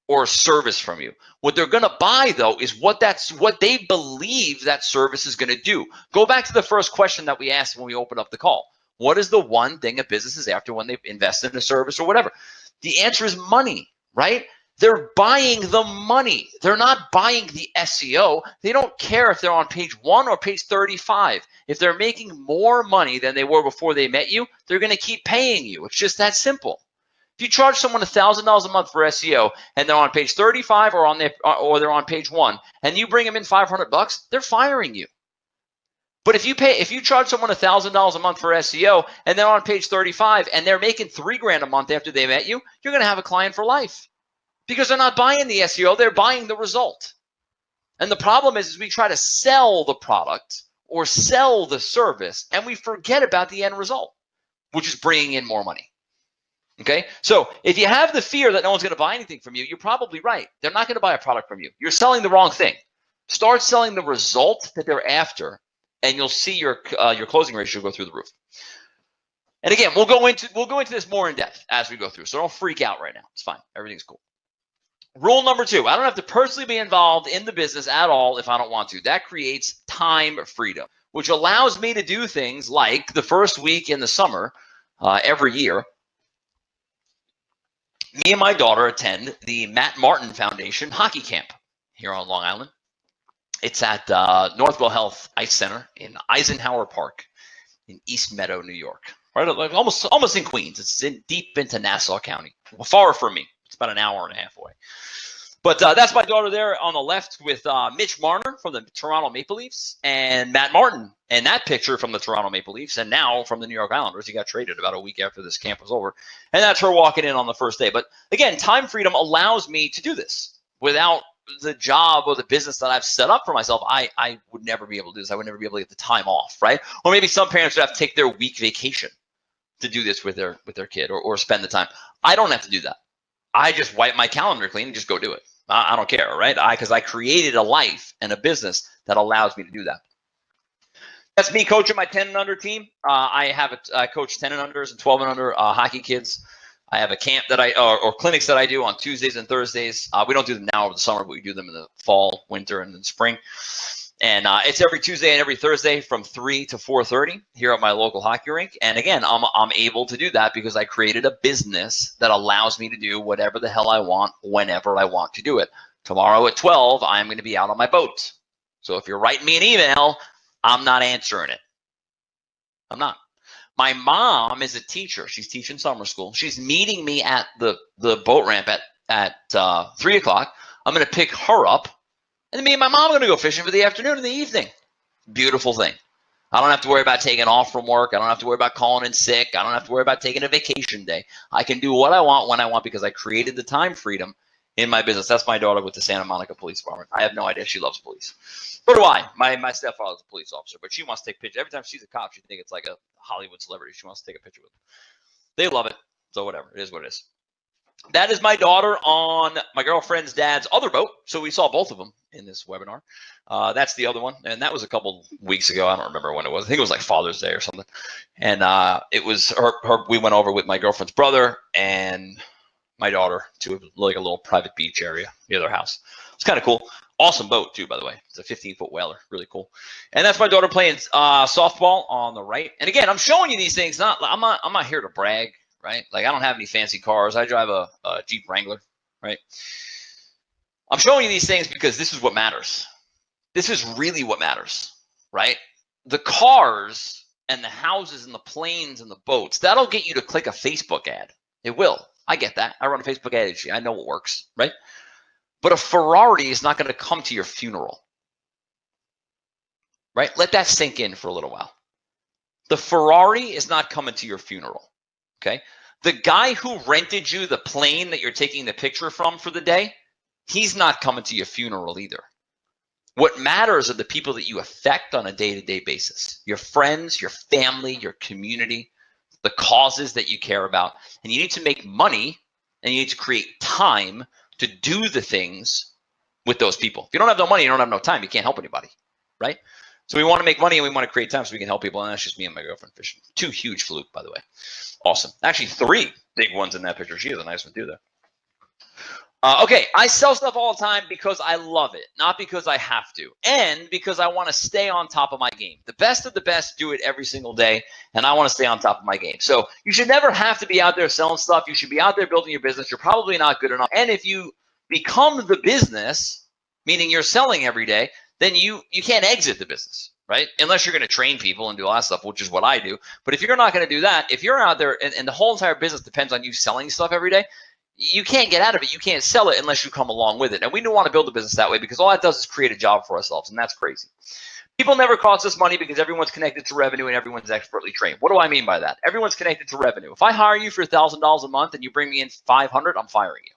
or a service from you. What they're going to buy, though, is what they believe that service is going to do. Go back to the first question that we asked when we opened up the call. What is the one thing a business is after when they invest in a service or whatever? The answer is money, right? They're buying the money. They're not buying the SEO. They don't care if they're on page 1 or page 35. If they're making more money than they were before they met you, they're going to keep paying you. It's just that simple. If you charge someone $1,000 a month for SEO and they're on page 35 or they're on page 1 and you bring them in $500, they're firing you. But if you charge someone $1,000 a month for SEO and they're on page 35 and they're making $3,000 a month after they met you, you're going to have a client for life. Because they're not buying the SEO, they're buying the result. And the problem is we try to sell the product or sell the service, and we forget about the end result, which is bringing in more money. Okay? So if you have the fear that no one's going to buy anything from you, you're probably right. They're not going to buy a product from you. You're selling the wrong thing. Start selling the result that they're after, and you'll see your closing ratio go through the roof. And again, we'll go into this more in depth as we go through. So don't freak out right now. It's fine. Everything's cool. Rule number 2, I don't have to personally be involved in the business at all if I don't want to. That creates time freedom, which allows me to do things like the first week in the summer every year, me and my daughter attend the Matt Martin Foundation hockey camp here on Long Island. It's at Northwell Health Ice Center in Eisenhower Park in East Meadow, New York. Right, like almost in Queens. It's deep into Nassau County. Well, far from me. It's about an hour and a half away. But that's my daughter there on the left with Mitch Marner from the Toronto Maple Leafs and Matt Martin. And that picture from the Toronto Maple Leafs and now from the New York Islanders. He got traded about a week after this camp was over. And that's her walking in on the first day. But again, time freedom allows me to do this. Without the job or the business that I've set up for myself, I would never be able to do this. I would never be able to get the time off, right? Or maybe some parents would have to take their week vacation to do this with their kid or spend the time. I don't have to do that. I just wipe my calendar clean and just go do it. I don't care, right? Because I created a life and a business that allows me to do that. That's me coaching my 10 and under team. I coach 10 and unders and 12 and under hockey kids. I have a camp that or clinics that I do on Tuesdays and Thursdays. We don't do them now over the summer, but we do them in the fall, winter, and then spring. And it's every Tuesday and every Thursday from 3 to 4:30 here at my local hockey rink. And again, I'm able to do that because I created a business that allows me to do whatever the hell I want, whenever I want to do it. Tomorrow at 12, I'm going to be out on my boat. So if you're writing me an email, I'm not answering it. I'm not. My mom is a teacher. She's teaching summer school. She's meeting me at the boat ramp at 3 o'clock. I'm going to pick her up, and then me and my mom are going to go fishing for the afternoon and the evening. Beautiful thing. I don't have to worry about taking off from work. I don't have to worry about calling in sick. I don't have to worry about taking a vacation day. I can do what I want when I want because I created the time freedom in my business. That's my daughter with the Santa Monica Police Department. I have no idea. She loves police. So do I. My stepfather's a police officer, but she wants to take pictures. Every time she's a cop, she thinks it's like a Hollywood celebrity. She wants to take a picture with them. They love it. So whatever. It is what it is. That is my daughter on my girlfriend's dad's other boat. So we saw both of them in this webinar. That's the other one. And that was a couple weeks ago. I don't remember when it was. I think it was like Father's Day or something. And it was her. We went over with my girlfriend's brother and my daughter to like a little private beach area near their house. It's kind of cool. Awesome boat too, by the way. It's a 15-foot whaler. Really cool. And that's my daughter playing softball on the right. And again, I'm showing you these things. I'm not here to brag. Right? Like I don't have any fancy cars. I drive a Jeep Wrangler, right? I'm showing you these things because this is what matters. This is really what matters, right? The cars and the houses and the planes and the boats, that'll get you to click a Facebook ad. It will. I get that. I run a Facebook ad agency. I know it works, right? But a Ferrari is not going to come to your funeral, right? Let that sink in for a little while. The Ferrari is not coming to your funeral. Okay. The guy who rented you the plane that you're taking the picture from for the day, he's not coming to your funeral either. What matters are the people that you affect on a day-to-day basis. Your friends, your family, your community, the causes that you care about. And you need to make money and you need to create time to do the things with those people. If you don't have no money, you don't have no time. You can't help anybody, right? So we want to make money and we want to create time so we can help people. And that's just me and my girlfriend fishing. 2 huge fluke, by the way. Awesome. Actually, 3 big ones in that picture. She has a nice one too, though. Okay, I sell stuff all the time because I love it, not because I have to, and because I want to stay on top of my game. The best of the best do it every single day, and I want to stay on top of my game. So you should never have to be out there selling stuff. You should be out there building your business. You're probably not good enough. And if you become the business, meaning you're selling every day, then you can't exit the business, right? Unless you're going to train people and do all that stuff, which is what I do. But if you're not going to do that, if you're out there and the whole entire business depends on you selling stuff every day, you can't get out of it. You can't sell it unless you come along with it. And we don't want to build a business that way because all that does is create a job for ourselves, and that's crazy. People never cost us money because everyone's connected to revenue and everyone's expertly trained. What do I mean by that? Everyone's connected to revenue. If I hire you for $1,000 a month and you bring me in $500, I'm firing you.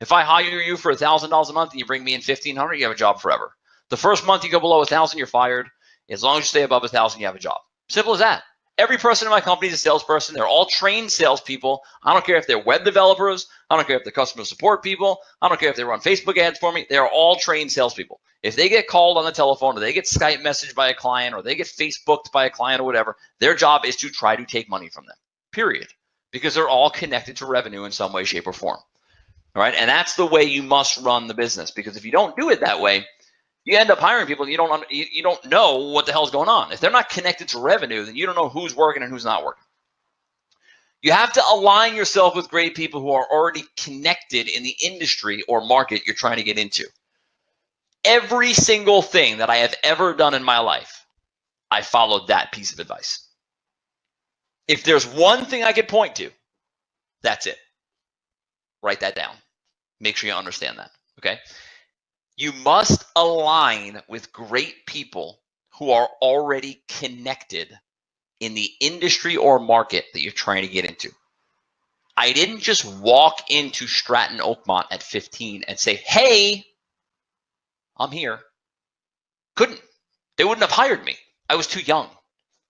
If I hire you for $1,000 a month and you bring me in $1,500, you have a job forever. The first month you go below 1,000, you're fired. As long as you stay above 1,000, you have a job. Simple as that. Every person in my company is a salesperson. They're all trained salespeople. I don't care if they're web developers. I don't care if they're customer support people. I don't care if they run Facebook ads for me. They're all trained salespeople. If they get called on the telephone or they get Skype messaged by a client or they get Facebooked by a client or whatever, their job is to try to take money from them, period. Because they're all connected to revenue in some way, shape, or form. All right? And that's the way you must run the business, because if you don't do it that way, you end up hiring people and you don't know what the hell's going on. If they're not connected to revenue, then you don't know who's working and who's not working. You have to align yourself with great people who are already connected in the industry or market you're trying to get into. Every single thing that I have ever done in my life, I followed that piece of advice. If there's one thing I could point to, that's it. Write that down. Make sure you understand that, okay? You must align with great people who are already connected in the industry or market that you're trying to get into. I didn't just walk into Stratton Oakmont at 15 and say, hey, I'm here. Couldn't. They wouldn't have hired me. I was too young,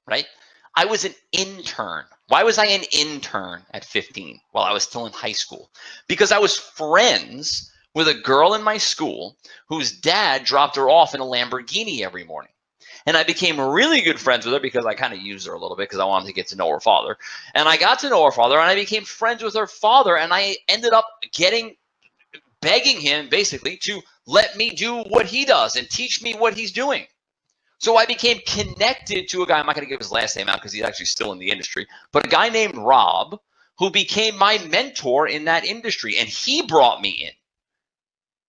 right? I was an intern. Why was I an intern at 15 while I was still in high school? Because I was friends with a girl in my school whose dad dropped her off in a Lamborghini every morning. And I became really good friends with her because I kind of used her a little bit because I wanted to get to know her father. And I got to know her father and I became friends with her father. And I ended up begging him basically to let me do what he does and teach me what he's doing. So I became connected to a guy, I'm not going to give his last name out because he's actually still in the industry, but a guy named Rob who became my mentor in that industry. And he brought me in.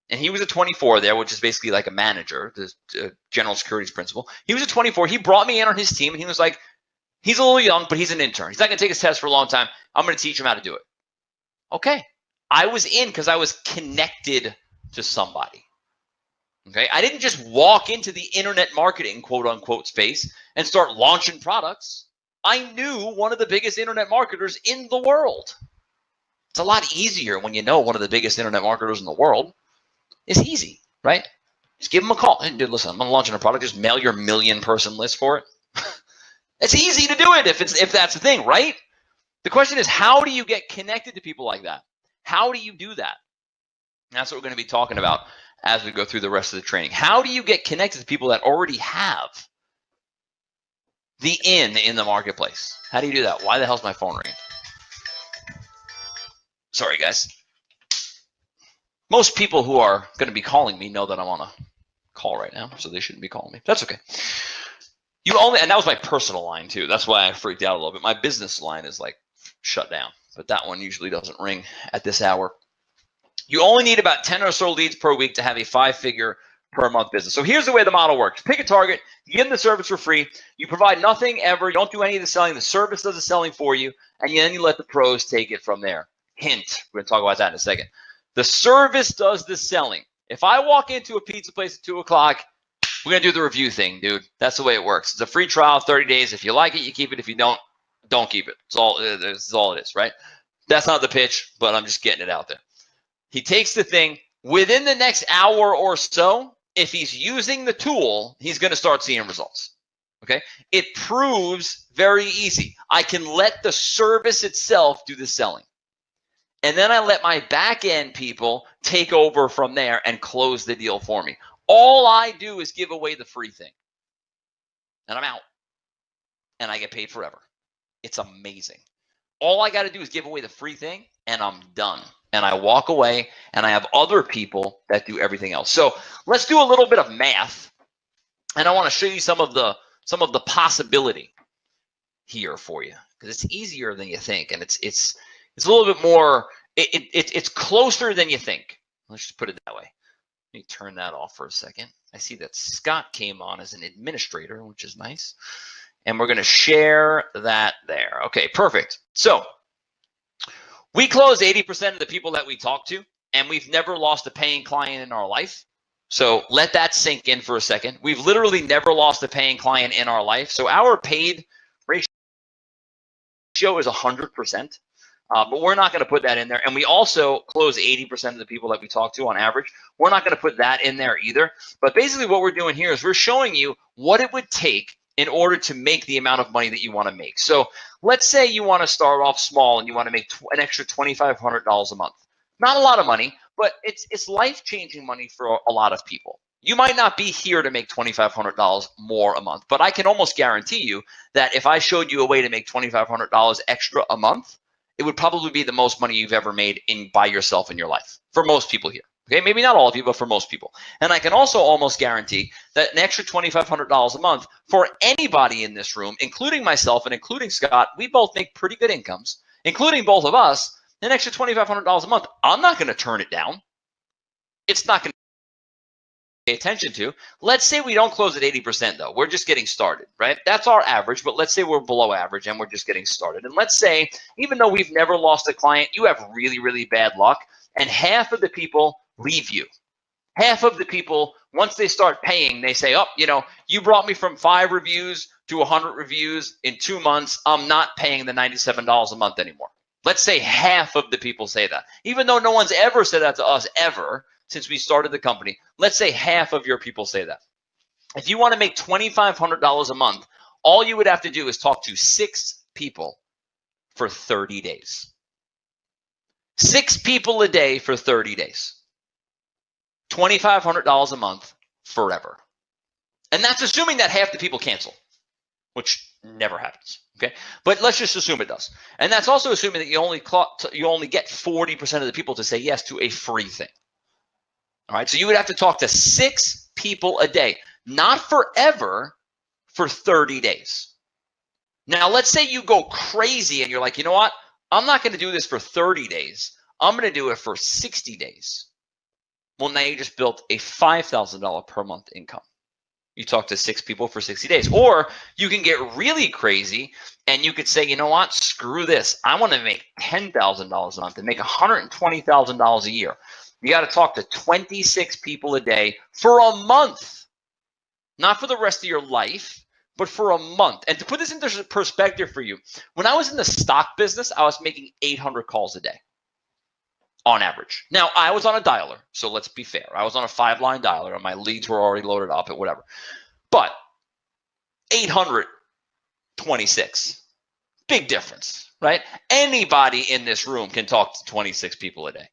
And he was a 24 there, which is basically like a manager, the general securities principal. He was a 24. He brought me in on his team, and he was like, he's a little young, but he's an intern. He's not going to take his test for a long time. I'm going to teach him how to do it. Okay. I was in because I was connected to somebody. Okay. I didn't just walk into the internet marketing, quote unquote, space and start launching products. I knew one of the biggest internet marketers in the world. It's a lot easier when you know one of the biggest internet marketers in the world. It's easy, right? Just give them a call. Hey, dude, listen, I'm launching a product. Just mail your 1 million person list for it. It's easy to do it if that's the thing, right? The question is, how do you get connected to people like that? How do you do that? And that's what we're going to be talking about as we go through the rest of the training. How do you get connected to people that already have the in the marketplace? How do you do that? Why the hell's my phone ringing? Sorry, guys. Most people who are going to be calling me know that I'm on a call right now, so they shouldn't be calling me. That's okay. And that was my personal line too. That's why I freaked out a little bit. My business line is like shut down, but that one usually doesn't ring at this hour. You only need about 10 or so leads per week to have a 5-figure per month business. So here's the way the model works. Pick a target, you give them the service for free, you provide nothing ever, you don't do any of the selling, the service does the selling for you, and then you let the pros take it from there. Hint, we're going to talk about that in a second. The service does the selling. If I walk into a pizza place at 2 o'clock, we're going to do the review thing, dude. That's the way it works. It's a free trial, 30 days. If you like it, you keep it. If you don't keep it. That's all it is, right? That's not the pitch, but I'm just getting it out there. He takes the thing. Within the next hour or so, if he's using the tool, he's going to start seeing results. Okay? It proves very easy. I can let the service itself do the selling. And then I let my back end people take over from there and close the deal for me. All I do is give away the free thing. And I'm out. And I get paid forever. It's amazing. All I got to do is give away the free thing and I'm done. And I walk away and I have other people that do everything else. So let's do a little bit of math. And I want to show you some of the possibility here for you, because it's easier than you think. And it's a little bit more, it's closer than you think. Let's just put it that way. Let me turn that off for a second. I see that Scott came on as an administrator, which is nice. And we're going to share that there. Okay, perfect. So we close 80% of the people that we talk to, and we've never lost a paying client in our life. So let that sink in for a second. We've literally never lost a paying client in our life. So our paid ratio is 100%. But we're not going to put that in there. And we also close 80% of the people that we talk to on average. We're not going to put that in there either. But basically what we're doing here is we're showing you what it would take in order to make the amount of money that you want to make. So let's say you want to start off small and you want to make an extra $2,500 a month. Not a lot of money, but it's life-changing money for a lot of people. You might not be here to make $2,500 more a month, but I can almost guarantee you that if I showed you a way to make $2,500 extra a month, it would probably be the most money you've ever made by yourself in your life for most people here. Okay, maybe not all of you, but for most people. And I can also almost guarantee that an extra $2,500 a month for anybody in this room, including myself and including Scott, we both make pretty good incomes, including both of us, an extra $2,500 a month. I'm not going to turn it down. It's not going to pay attention to. Let's say we don't close at 80% though. We're just getting started, right? That's our average, but let's say we're below average and we're just getting started. And let's say, even though we've never lost a client, you have really, really bad luck, and half of the people leave you. Half of the people, once they start paying, they say, oh, you brought me from 5 reviews to 100 reviews in 2 months. I'm not paying the $97 a month anymore. Let's say half of the people say that. Even though no one's ever said that to us ever since we started the company, let's say half of your people say that. If you want to make $2,500 a month, all you would have to do is talk to 6 people for 30 days. 6 people a day for 30 days. $2,500 a month forever. And that's assuming that half the people cancel, which never happens. Okay, but let's just assume it does. And that's also assuming that you only get 40% of the people to say yes to a free thing. All right, so you would have to talk to 6 people a day, not forever, for 30 days. Now, let's say you go crazy and you're like, you know what? I'm not going to do this for 30 days. I'm going to do it for 60 days. Well, now you just built a $5,000 per month income. You talk to 6 people for 60 days. Or you can get really crazy and you could say, you know what, screw this. I want to make $10,000 a month and make $120,000 a year. You got to talk to 26 people a day for a month, not for the rest of your life, but for a month. And to put this into perspective for you, when I was in the stock business, I was making 800 calls a day on average. Now, I was on a dialer, so let's be fair. I was on a 5-line dialer, and my leads were already loaded up at whatever. But 826, big difference, right? Anybody in this room can talk to 26 people a day.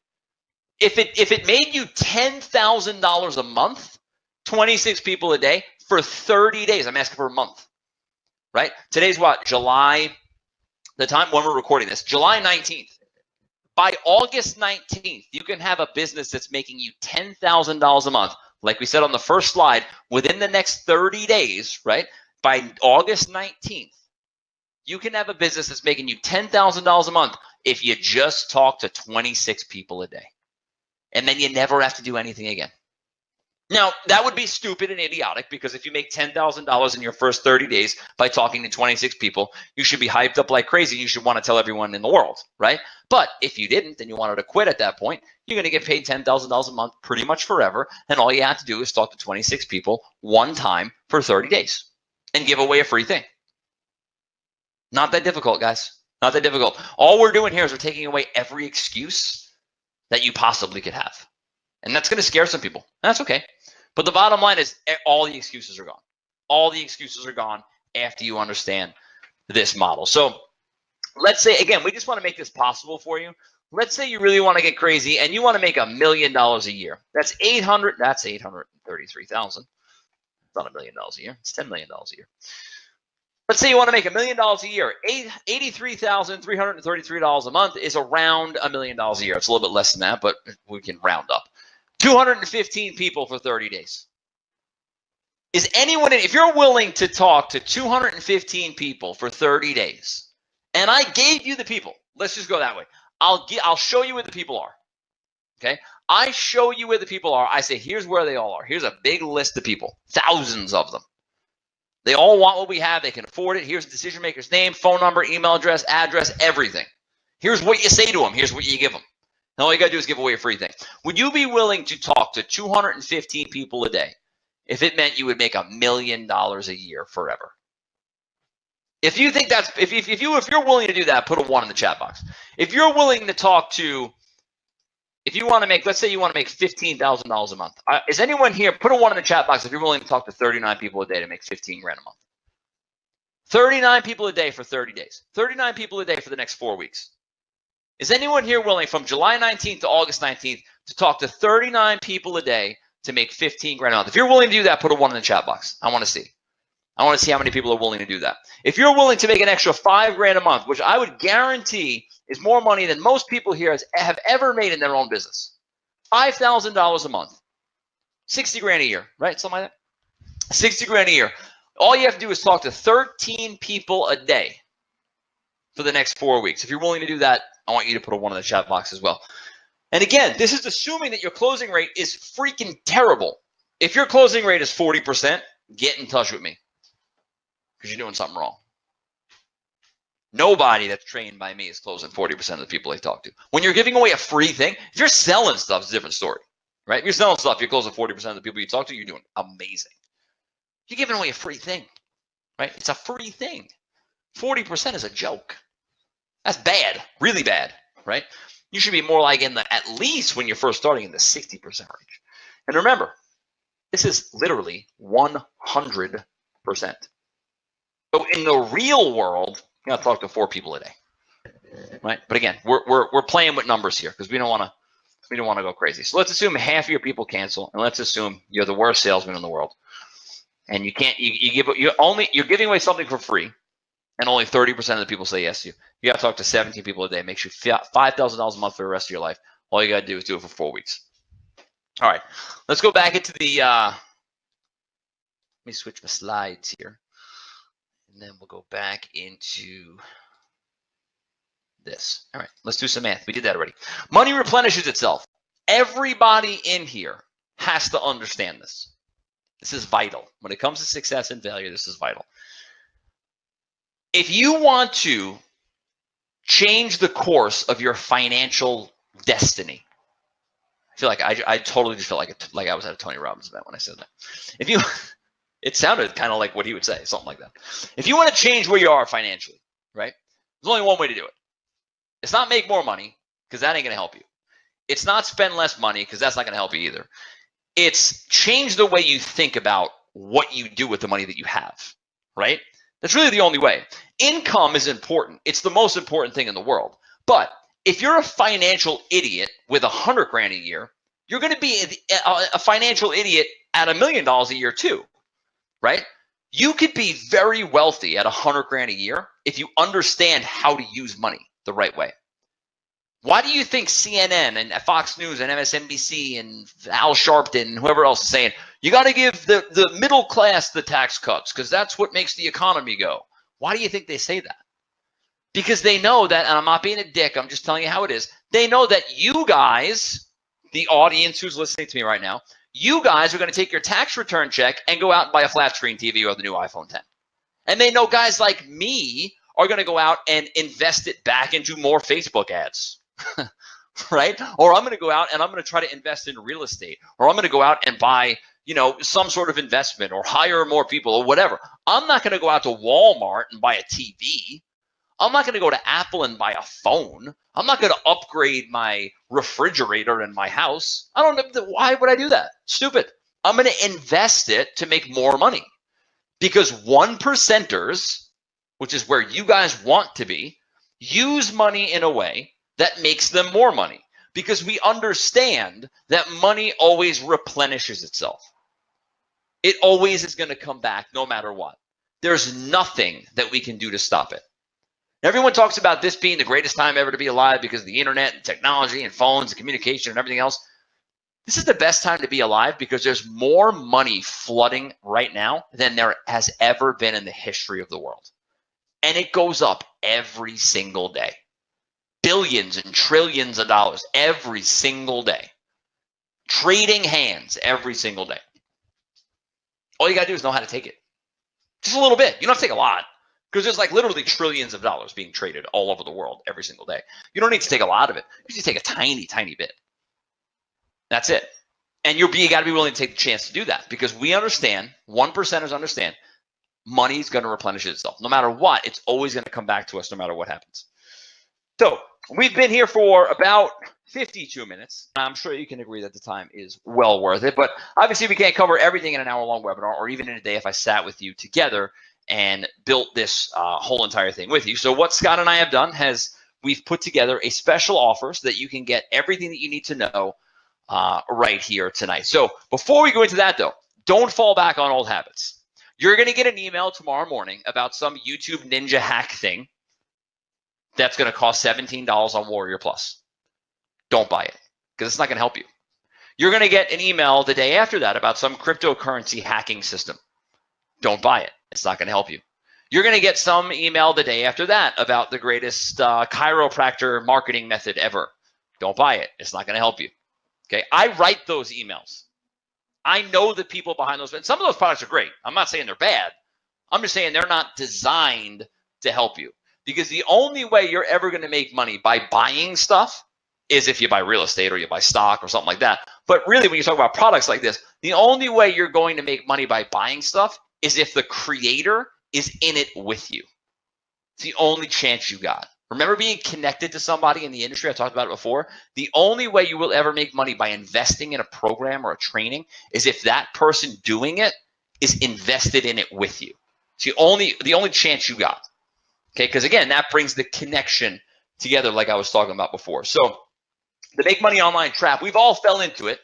If it made you $10,000 a month, 26 people a day for 30 days, I'm asking for a month, right? Today's what? July, the time when we're recording this, July 19th. By August 19th, you can have a business that's making you $10,000 a month. Like we said on the first slide, within the next 30 days, right? By August 19th, you can have a business that's making you $10,000 a month if you just talk to 26 people a day. And then you never have to do anything again. Now, that would be stupid and idiotic because if you make $10,000 in your first 30 days by talking to 26 people, you should be hyped up like crazy. You should want to tell everyone in the world, right? But if you didn't and you wanted to quit at that point, you're going to get paid $10,000 a month pretty much forever. And all you have to do is talk to 26 people one time for 30 days and give away a free thing. Not that difficult, guys. Not that difficult. All we're doing here is we're taking away every excuse that you possibly could have. And that's going to scare some people. That's okay. But the bottom line is all the excuses are gone. All the excuses are gone after you understand this model. So let's say, again, we just want to make this possible for you. Let's say you really want to get crazy and you want to make $1 million a year. That's 833,000. It's not $1 million a year. It's $10 million a year. Let's say you want to make $1 million a year. $83,333 a month is around $1 million a year. It's a little bit less than that, but we can round up. 215 people for 30 days. Is anyone, if you're willing to talk to 215 people for 30 days, and I gave you the people, let's just go that way. I'll show you where the people are. Okay? I show you where the people are. I say, here's where they all are. Here's a big list of people, thousands of them. They all want what we have. They can afford it. Here's the decision maker's name, phone number, email address, everything. Here's what you say to them. Here's what you give them. And all you got to do is give away a free thing. Would you be willing to talk to 215 people a day if it meant you would make $1 million a year forever? If you think that's, if you're willing to do that, put a 1 in the chat box. If you're willing to talk to, if you want to make, let's say you want to make $15,000 a month. Is anyone here, put a 1 in the chat box if you're willing to talk to 39 people a day to make 15 grand a month. 39 people a day for 30 days. 39 people a day for the next 4 weeks. Is anyone here willing from July 19th to August 19th to talk to 39 people a day to make 15 grand a month? If you're willing to do that, put a 1 in the chat box. I want to see. I want to see how many people are willing to do that. If you're willing to make an extra 5 grand a month, which I would guarantee is more money than most people here have ever made in their own business. $5,000 a month. 60 grand a year, right? Something like that. 60 grand a year. All you have to do is talk to 13 people a day for the next 4 weeks. If you're willing to do that, I want you to put a 1 in the chat box as well. And again, this is assuming that your closing rate is freaking terrible. If your closing rate is 40%, get in touch with me because you're doing something wrong. Nobody that's trained by me is closing 40% of the people they talk to. When you're giving away a free thing, if you're selling stuff, it's a different story, right? If you're selling stuff, you're closing 40% of the people you talk to, you're doing amazing. You're giving away a free thing, right? It's a free thing. 40% is a joke. That's bad, really bad, right? You should be more like in the, at least when you're first starting, in the 60% range. And remember, this is literally 100%. So in the real world, you gotta talk to 4 people a day, right? But again, we're playing with numbers here because we don't want to go crazy. So let's assume half of your people cancel, and let's assume you're the worst salesman in the world, and you can't you're giving away something for free, and only 30% of the people say yes to you. You got to talk to 17 people a day. Makes you $5,000 a month for the rest of your life. All you got to do is do it for 4 weeks. All right, let's go back into the. Let me switch my slides here, and then we'll go back into this. All right, let's do some math. We did that already. Money replenishes itself. Everybody in here has to understand this. This is vital. When it comes to success and failure, this is vital. If you want to change the course of your financial destiny, I feel like I totally just felt like I was at a Tony Robbins event when I said that. If you, it sounded kind of like what he would say, something like that. If you want to change where you are financially, right? There's only one way to do it. It's not make more money, because that ain't going to help you. It's not spend less money, because that's not going to help you either. It's change the way you think about what you do with the money that you have, right? That's really the only way. Income is important. It's the most important thing in the world. But if you're a financial idiot with $100 grand a year, you're going to be a financial idiot at $1 million a year too, right? You could be very wealthy at $100 grand a year if you understand how to use money the right way. Why do you think CNN and Fox News and MSNBC and Al Sharpton and whoever else is saying, you got to give the middle class the tax cuts because that's what makes the economy go? Why do you think they say that? Because they know that, and I'm not being a dick, I'm just telling you how it is. They know that you guys, the audience who's listening to me right now, you guys are going to take your tax return check and go out and buy a flat screen TV or the new iPhone 10. And they know guys like me are going to go out and invest it back into more Facebook ads. Right? Or I'm going to go out and I'm going to try to invest in real estate, or I'm going to go out and buy, some sort of investment or hire more people or whatever. I'm not going to go out to Walmart and buy a TV. I'm not going to go to Apple and buy a phone. I'm not going to upgrade my refrigerator in my house. I don't know. Why would I do that? Stupid. I'm going to invest it to make more money, because 1%ers, which is where you guys want to be, use money in a way that makes them more money, because we understand that money always replenishes itself. It always is going to come back no matter what. There's nothing that we can do to stop it. Everyone talks about this being the greatest time ever to be alive because of the internet and technology and phones and communication and everything else. This is the best time to be alive because there's more money flooding right now than there has ever been in the history of the world. And it goes up every single day. Billions and trillions of dollars every single day. Trading hands every single day. All you got to do is know how to take it. Just a little bit. You don't have to take a lot, because there's like literally trillions of dollars being traded all over the world every single day. You don't need to take a lot of it. You just take a tiny, tiny bit. That's it. And you got to be willing to take the chance to do that, because we understand, 1%ers understand, money's going to replenish itself. No matter what, it's always going to come back to us no matter what happens. So we've been here for about 52 minutes. I'm sure you can agree that the time is well worth it, but obviously we can't cover everything in an hour-long webinar, or even in a day if I sat with you together and built this whole entire thing with you. So what Scott and I have done we've put together a special offer so that you can get everything that you need to know right here tonight. So before we go into that though, don't fall back on old habits. You're going to get an email tomorrow morning about some YouTube ninja hack thing that's going to cost $17 on Warrior Plus. Don't buy it, because it's not going to help you. You're going to get an email the day after that about some cryptocurrency hacking system. Don't buy it. It's not going to help you. You're going to get some email the day after that about the greatest chiropractor marketing method ever. Don't buy it. It's not going to help you. Okay, I write those emails. I know the people behind those, and some of those products are great. I'm not saying they're bad. I'm just saying they're not designed to help you. Because the only way you're ever going to make money by buying stuff is if you buy real estate or you buy stock or something like that. But really, when you talk about products like this, the only way you're going to make money by buying stuff is if the creator is in it with you. It's the only chance you got. Remember being connected to somebody in the industry? I talked about it before. The only way you will ever make money by investing in a program or a training is if that person doing it is invested in it with you. It's the only chance you got. Okay, because again, that brings the connection together like I was talking about before. So the Make Money Online trap, we've all fell into it.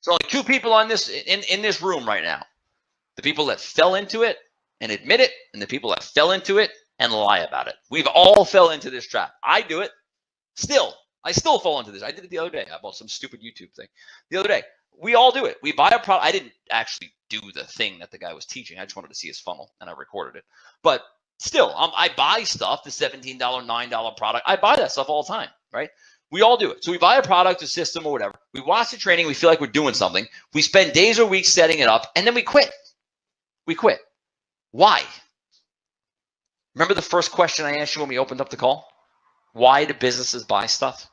There's only two people on this in this room right now. The people that fell into it and admit it, and the people that fell into it and lie about it. We've all fell into this trap. I do it. I still fall into this. I did it the other day. I bought some stupid YouTube thing the other day. We all do it. We buy a product. I didn't actually do the thing that the guy was teaching. I just wanted to see his funnel, and I recorded it. But still, I buy stuff, the $17, $9 product. I buy that stuff all the time, right? We all do it. So we buy a product, a system, or whatever. We watch the training. We feel like we're doing something. We spend days or weeks setting it up, and then we quit. We quit. Why? Remember the first question I asked you when we opened up the call? Why do businesses buy stuff?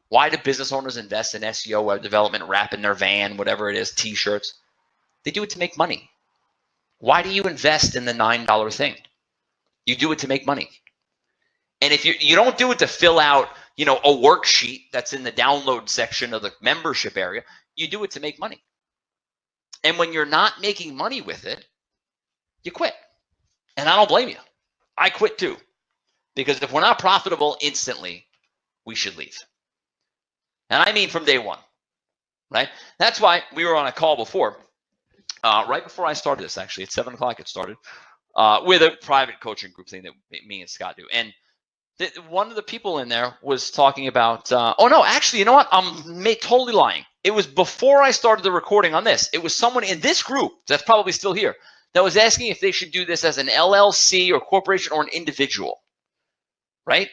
Why do business owners invest in SEO, web development, wrap in their van, whatever it is, t-shirts? They do it to make money. Why do you invest in the $9 thing? You do it to make money. And if you don't do it to fill out, a worksheet that's in the download section of the membership area, you do it to make money. And when you're not making money with it, you quit. And I don't blame you. I quit too. Because if we're not profitable instantly, we should leave. And I mean from day one, right? That's why we were on a call before, right before I started this, actually. At 7 o'clock it started, with a private coaching group thing that me and Scott do. And one of the people in there was talking about, oh no, actually, you know what? I'm totally lying. It was before I started the recording on this. It was someone in this group that's probably still here that was asking if they should do this as an LLC or corporation or an individual, right?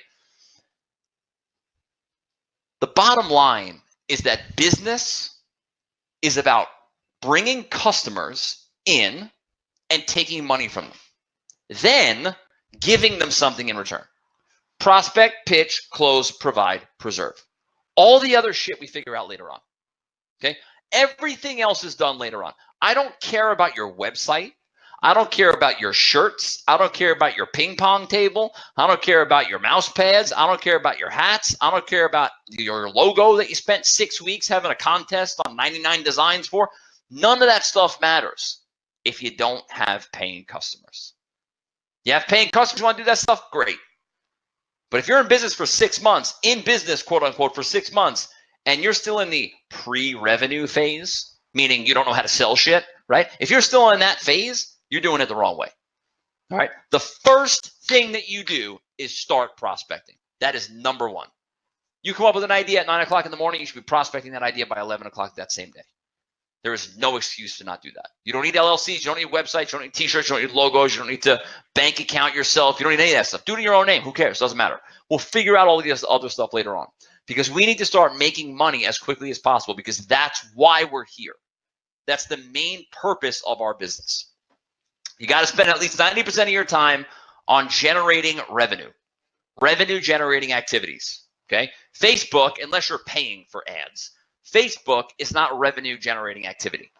The bottom line is that business is about bringing customers in and taking money from them, then giving them something in return. Prospect, pitch, close, provide, preserve. All the other shit we figure out later on. Okay? Everything else is done later on. I don't care about your website. I don't care about your shirts. I don't care about your ping pong table. I don't care about your mouse pads. I don't care about your hats. I don't care about your logo that you spent 6 weeks having a contest on 99 designs for. None of that stuff matters if you don't have paying customers. You have paying customers, you want to do that stuff? Great. But if you're in business for 6 months, in business, quote unquote, for 6 months, and you're still in the pre-revenue phase, meaning you don't know how to sell shit, right? If you're still in that phase, you're doing it the wrong way. All right. The first thing that you do is start prospecting. That is number one. You come up with an idea at 9 o'clock in the morning, you should be prospecting that idea by 11 o'clock that same day. There is no excuse to not do that. You don't need LLCs, you don't need websites, you don't need t-shirts, you don't need logos, you don't need to bank account yourself, you don't need any of that stuff. Do it in your own name. Who cares? Doesn't matter. We'll figure out all of this other stuff later on because we need to start making money as quickly as possible because that's why we're here. That's the main purpose of our business. You got to spend at least 90% of your time on generating revenue generating activities. Okay. Facebook, unless you're paying for ads, Facebook is not revenue generating activity.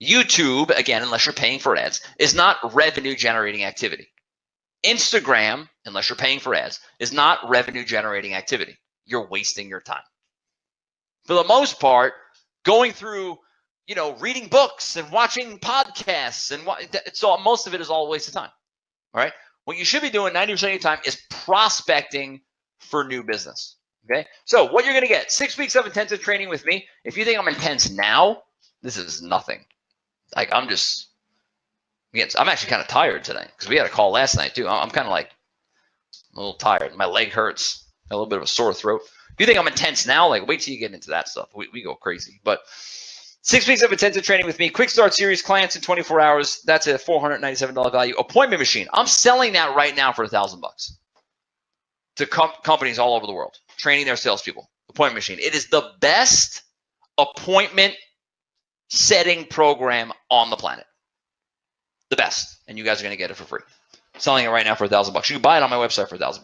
YouTube, again, unless you're paying for ads, is not revenue generating activity. Instagram, unless you're paying for ads, is not revenue generating activity. You're wasting your time. For the most part, going through, reading books and watching podcasts and most of it is all a waste of time. All right. What you should be doing 90% of your time is prospecting for new business. Okay. So what you're going to get 6 weeks of intensive training with me. If you think I'm intense now, this is nothing. Like I'm actually kind of tired today because we had a call last night too. I'm kind of like a little tired. My leg hurts. A little bit of a sore throat. If you think I'm intense now, like wait till you get into that stuff. We go crazy. But 6 weeks of intensive training with me, quick start series, clients in 24 hours. That's a $497 value. Appointment machine. I'm selling that right now for $1,000 to companies all over the world, training their salespeople. Appointment machine. It is the best appointment setting program on the planet. The best. And you guys are going to get it for free. Selling it right now for $1,000. You can buy it on my website for $1,000.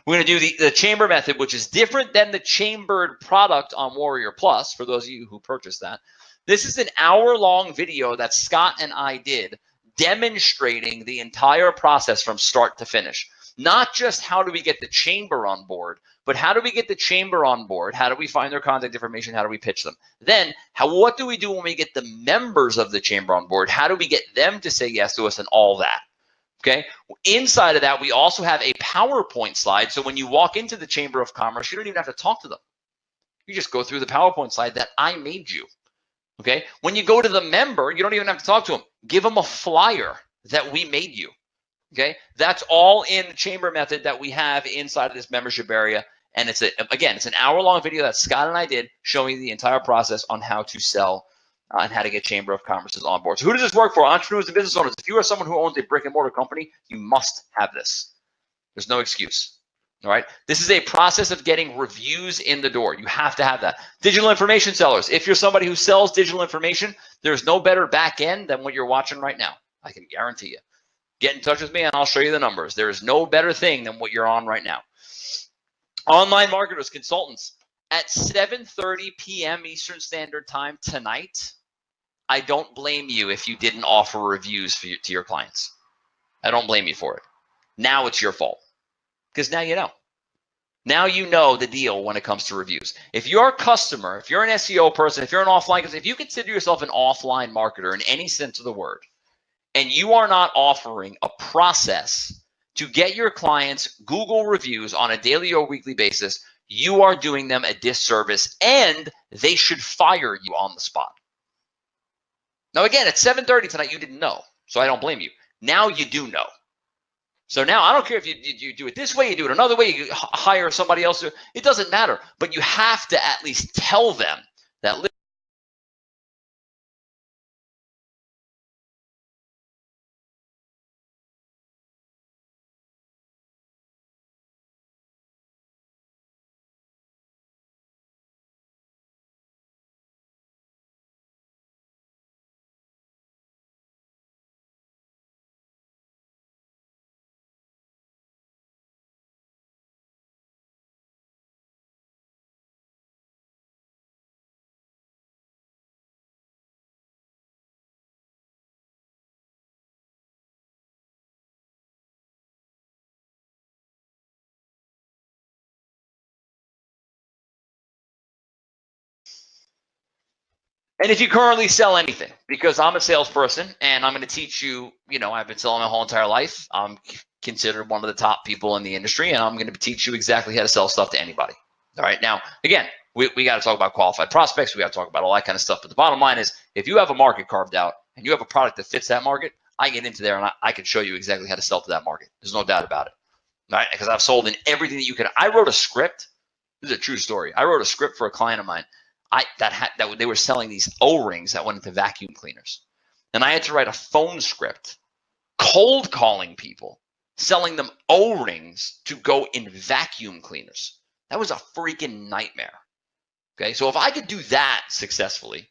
We're going to do the chamber method, which is different than the chambered product on Warrior Plus, for those of you who purchased that. This is an hour-long video that Scott and I did demonstrating the entire process from start to finish. Not just how do we get the chamber on board, but how do we get the chamber on board? How do we find their contact information? How do we pitch them? Then what do we do when we get the members of the chamber on board? How do we get them to say yes to us and all that? Okay. Inside of that, we also have a PowerPoint slide. So when you walk into the Chamber of Commerce, you don't even have to talk to them. You just go through the PowerPoint slide that I made you. Okay. When you go to the member, you don't even have to talk to them. Give them a flyer that we made you. Okay. That's all in the chamber method that we have inside of this membership area. And it's an hour-long video that Scott and I did showing the entire process on how to sell and how to get Chamber of Commerce's on board. So who does this work for? Entrepreneurs and business owners. If you are someone who owns a brick and mortar company, you must have this. There's no excuse. All right. This is a process of getting reviews in the door. You have to have that. Digital information sellers. If you're somebody who sells digital information, there's no better back end than what you're watching right now. I can guarantee you. Get in touch with me and I'll show you the numbers. There is no better thing than what you're on right now. Online marketers, consultants. At 7:30 p.m. Eastern Standard Time tonight, I don't blame you if you didn't offer reviews to your clients. I don't blame you for it. Now it's your fault. Because now you know. Now you know the deal when it comes to reviews. If you're a customer, if you're an SEO person, if you're an offline, if you consider yourself an offline marketer in any sense of the word, and you are not offering a process to get your clients Google reviews on a daily or weekly basis, you are doing them a disservice and they should fire you on the spot. Now, again, at 7:30 tonight, you didn't know, so I don't blame you. Now you do know. So now I don't care if you do it this way, you do it another way, you hire somebody else. It doesn't matter. But you have to at least tell them that. And if you currently sell anything, because I'm a salesperson and I'm going to teach you, I've been selling my whole entire life. I'm considered one of the top people in the industry, and I'm going to teach you exactly how to sell stuff to anybody. All right. Now, again, we got to talk about qualified prospects. We got to talk about all that kind of stuff. But the bottom line is, if you have a market carved out and you have a product that fits that market, I get into there and I can show you exactly how to sell to that market. There's no doubt about it. All right. Because I've sold in everything that you can. I wrote a script. This is a true story. I wrote a script for a client of mine. They were selling these O-rings that went into vacuum cleaners. And I had to write a phone script, cold calling people, selling them O-rings to go in vacuum cleaners. That was a freaking nightmare. Okay, so if I could do that successfully,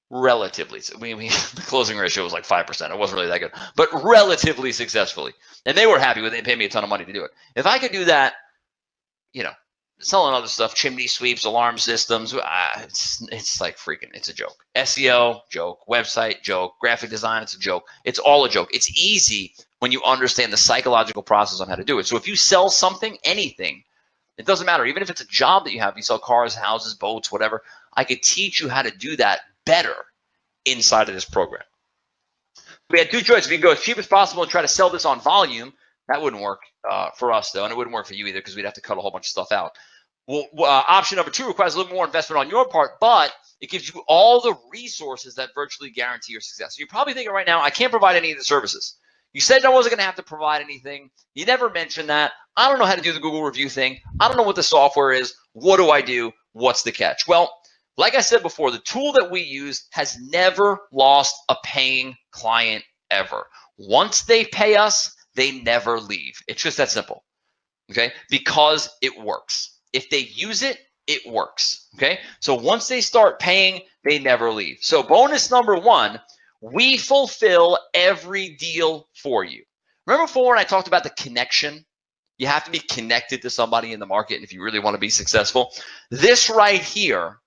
relatively, the closing ratio was like 5%. It wasn't really that good, but relatively successfully. And they were happy with it. They paid me a ton of money to do it. If I could do that, selling other stuff, chimney sweeps, alarm systems, it's like freaking, it's a joke. SEO, joke. Website, joke. Graphic design, it's a joke. It's all a joke. It's easy when you understand the psychological process on how to do it. So if you sell something, anything, it doesn't matter. Even if it's a job that you have, you sell cars, houses, boats, whatever, I could teach you how to do that better inside of this program. We had two choices. We can go as cheap as possible and try to sell this on volume. That wouldn't work for us, though, and it wouldn't work for you either because we'd have to cut a whole bunch of stuff out. Well, option number 2 requires a little more investment on your part, but it gives you all the resources that virtually guarantee your success. So you're probably thinking right now, I can't provide any of the services. You said I wasn't going to have to provide anything. You never mentioned that. I don't know how to do the Google review thing. I don't know what the software is. What do I do? What's the catch? Well, like I said before, the tool that we use has never lost a paying client ever. Once they pay us, they never leave. It's just that simple, okay? Because it works. If they use it, it works, okay? So once they start paying, they never leave. So bonus number 1, we fulfill every deal for you. Remember before when I talked about the connection? You have to be connected to somebody in the market if you really want to be successful. This right here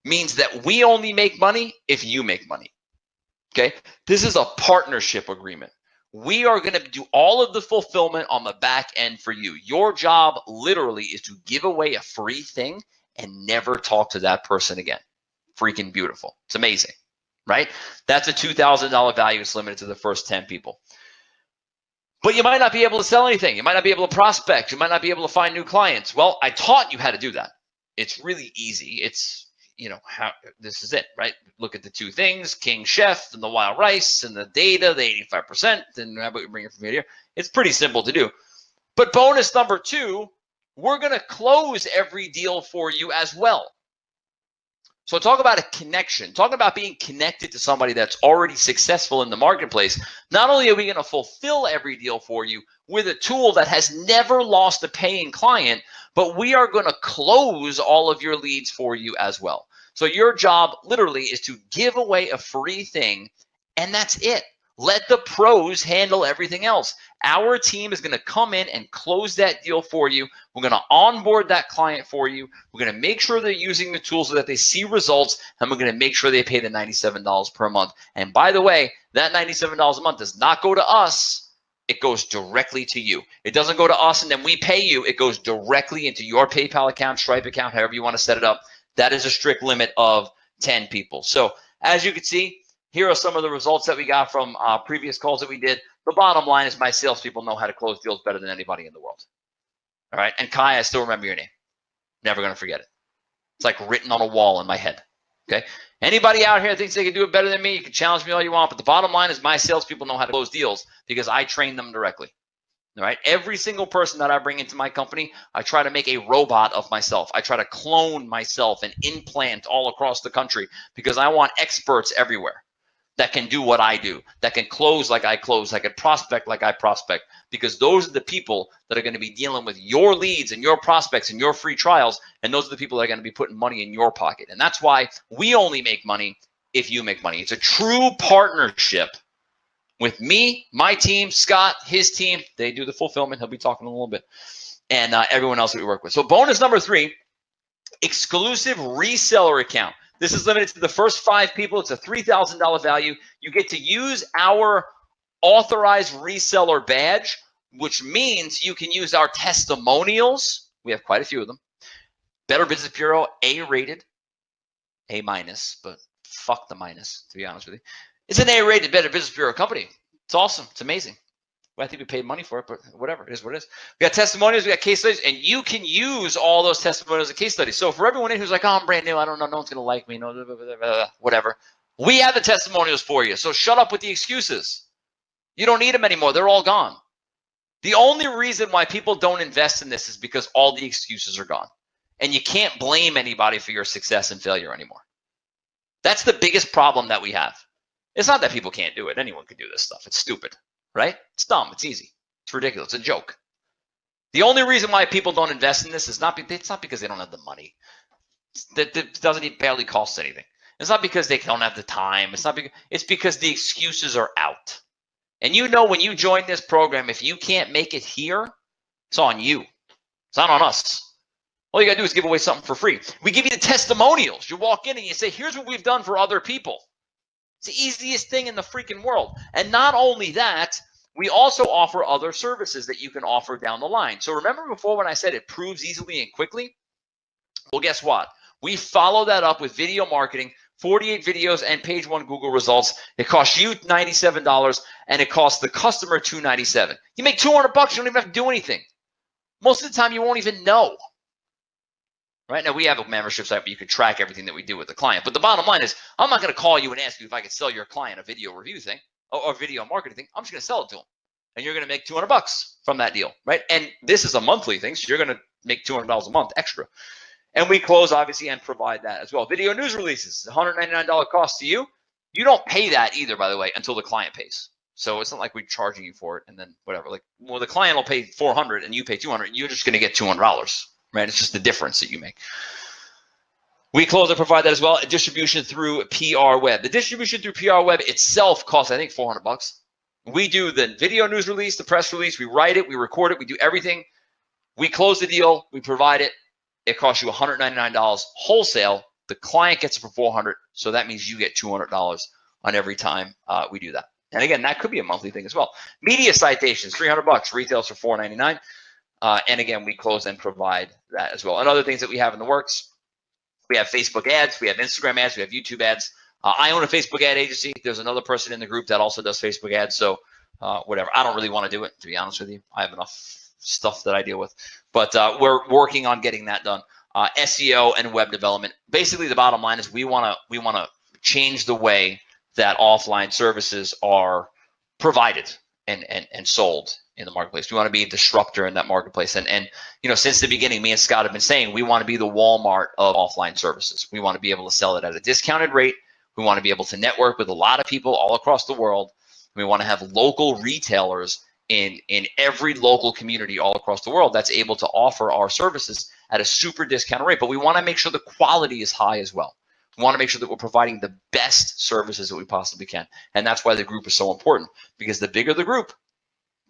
means that we only make money if you make money, okay? This is a partnership agreement. We are going to do all of the fulfillment on the back end for you. Your job literally is to give away a free thing and never talk to that person again. Freaking beautiful. It's amazing, right? That's a $2,000 value. It's limited to the first 10 people. But you might not be able to sell anything. You might not be able to prospect. You might not be able to find new clients. Well, I taught you how to do that. It's really easy. It's how this is it, right? Look at the 2 things, King Chef and the wild rice and the data, the 85%, and how about we bring it from here? It's pretty simple to do. But bonus number 2, we're going to close every deal for you as well. So talk about a connection. Talk about being connected to somebody that's already successful in the marketplace. Not only are we going to fulfill every deal for you with a tool that has never lost a paying client, but we are going to close all of your leads for you as well. So your job literally is to give away a free thing, and that's it. Let the pros handle everything else. Our team is going to come in and close that deal for you. We're going to onboard that client for you. We're going to make sure they're using the tool so that they see results, and we're going to make sure they pay the $97 per month. And by the way, that $97 a month does not go to us. It goes directly to you. It doesn't go to us and then we pay you. It goes directly into your PayPal account, Stripe account, however you want to set it up. That is a strict limit of 10 people. So as you can see, here are some of the results that we got from previous calls that we did. The bottom line is my salespeople know how to close deals better than anybody in the world. All right. And Kai, I still remember your name. Never going to forget it. It's like written on a wall in my head. Okay. Anybody out here thinks they can do it better than me, you can challenge me all you want. But the bottom line is my salespeople know how to close deals because I train them directly. All right. Every single person that I bring into my company, I try to make a robot of myself. I try to clone myself and implant all across the country because I want experts everywhere that can do what I do, that can close like I close, that can prospect like I prospect, because those are the people that are going to be dealing with your leads and your prospects and your free trials, and those are the people that are going to be putting money in your pocket. And that's why we only make money if you make money. It's a true partnership with me, my team, Scott, his team. They do the fulfillment. He'll be talking a little bit, and everyone else that we work with. So bonus number 3, exclusive reseller account. This is limited to the first 5 people. It's a $3,000 value. You get to use our authorized reseller badge, which means you can use our testimonials. We have quite a few of them. Better Business Bureau, A-rated, A-, but fuck the minus, to be honest with you. It's an A-rated Better Business Bureau company. It's awesome. It's amazing. Well, I think we paid money for it, but whatever. It is what it is. We got testimonials, we got case studies, and you can use all those testimonials and case studies. So for everyone in who's like, oh, I'm brand new, I don't know, no one's going to like me, no, whatever. We have the testimonials for you. So shut up with the excuses. You don't need them anymore. They're all gone. The only reason why people don't invest in this is because all the excuses are gone. And you can't blame anybody for your success and failure anymore. That's the biggest problem that we have. It's not that people can't do it. Anyone can do this stuff. It's stupid. Right? It's dumb. It's easy. It's ridiculous. It's a joke. The only reason why people don't invest in this is it's not because they don't have the money. That doesn't barely cost anything. It's not because they don't have the time. It's because the excuses are out. And you know when you join this program, if you can't make it here, it's on you. It's not on us. All you got to do is give away something for free. We give you the testimonials. You walk in and you say, here's what we've done for other people. It's the easiest thing in the freaking world. And not only that, we also offer other services that you can offer down the line. So remember before when I said it proves easily and quickly? Well, guess what? We follow that up with video marketing, 48 videos and page 1 Google results. It costs you $97 and it costs the customer $297. You make $200, you don't even have to do anything. Most of the time you won't even know. Right now, we have a membership site where you can track everything that we do with the client. But the bottom line is, I'm not going to call you and ask you if I could sell your client a video review thing or video marketing thing. I'm just going to sell it to them. And you're going to make $200 from that deal, right? And this is a monthly thing, so you're going to make $200 a month extra. And we close, obviously, and provide that as well. Video news releases, $199 cost to you. You don't pay that either, by the way, until the client pays. So it's not like we're charging you for it and then whatever. Like, well, the client will pay $400 and you pay $200. You're just going to get $200. Right? It's just the difference that you make. We close and provide that as well. Distribution through PR Web. The distribution through PR Web itself costs, I think, $400. We do the video news release, the press release. We write it, we record it, we do everything. We close the deal, we provide it. It costs you $199 wholesale. The client gets it for $400, so that means you get $200 on every time we do that. And again, that could be a monthly thing as well. Media citations, $300. Retails for $499. And again, we close and provide that as well. And other things that we have in the works, we have Facebook ads, we have Instagram ads, we have YouTube ads. I own a Facebook ad agency. There's another person in the group that also does Facebook ads. So whatever. I don't really want to do it, to be honest with you. I have enough stuff that I deal with. But we're working on getting that done. SEO and web development. Basically, the bottom line is we want to change the way that offline services are provided and sold in the marketplace. We want to be a disruptor in that marketplace. And you know, since the beginning, me and Scott have been saying we want to be the Walmart of offline services. We want to be able to sell it at a discounted rate. We want to be able to network with a lot of people all across the world. We want to have local retailers in every local community all across the world that's able to offer our services at a super discounted rate. But we want to make sure the quality is high as well. We want to make sure that we're providing the best services that we possibly can. And that's why the group is so important, because the bigger the group,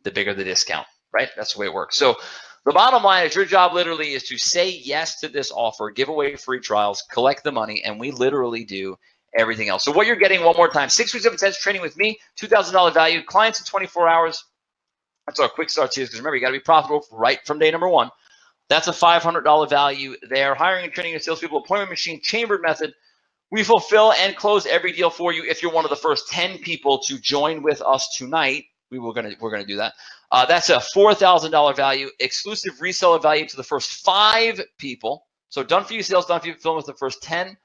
the bigger the discount, right? That's the way it works. So the bottom line is your job literally is to say yes to this offer, give away free trials, collect the money, and we literally do everything else. So what you're getting, one more time, 6 weeks of intense training with me, $2,000 value, clients in 24 hours. That's our quick start series, because remember, you got to be profitable right from day number one. That's a $500 value there. Hiring and training of salespeople, appointment machine, chambered method. We fulfill and close every deal for you. If you're one of the first 10 people to join with us tonight, we're gonna do that. That's a $4,000 value, exclusive reseller value to the first 5 people. So done for you sales, done for you fulfillment with the first 10.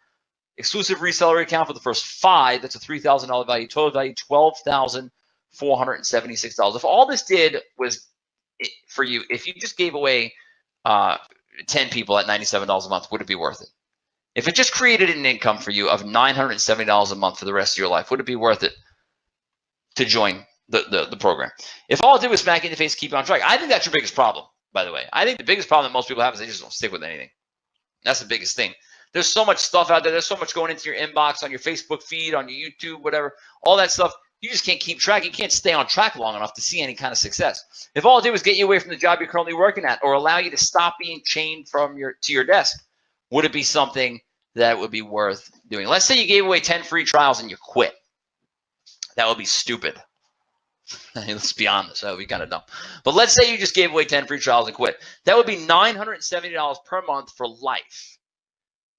Exclusive reseller account for the first 5. That's a $3,000 value. Total value $12,476. If all this did was for you, if you just gave away 10 people at $97 a month, would it be worth it? If it just created an income for you of $970 a month for the rest of your life, would it be worth it to join the program? If all it did was smack you in the face, keep you on track, I think that's your biggest problem, by the way. I think the biggest problem that most people have is they just don't stick with anything. That's the biggest thing. There's so much stuff out there. There's so much going into your inbox, on your Facebook feed, on your YouTube, whatever, all that stuff. You just can't keep track. You can't stay on track long enough to see any kind of success. If all it did was get you away from the job you're currently working at, or allow you to stop being chained to your desk, would it be something that would be worth doing? Let's say you gave away 10 free trials and you quit. That would be stupid. Let's be honest, that would be kind of dumb. But let's say you just gave away 10 free trials and quit. That would be $970 per month for life.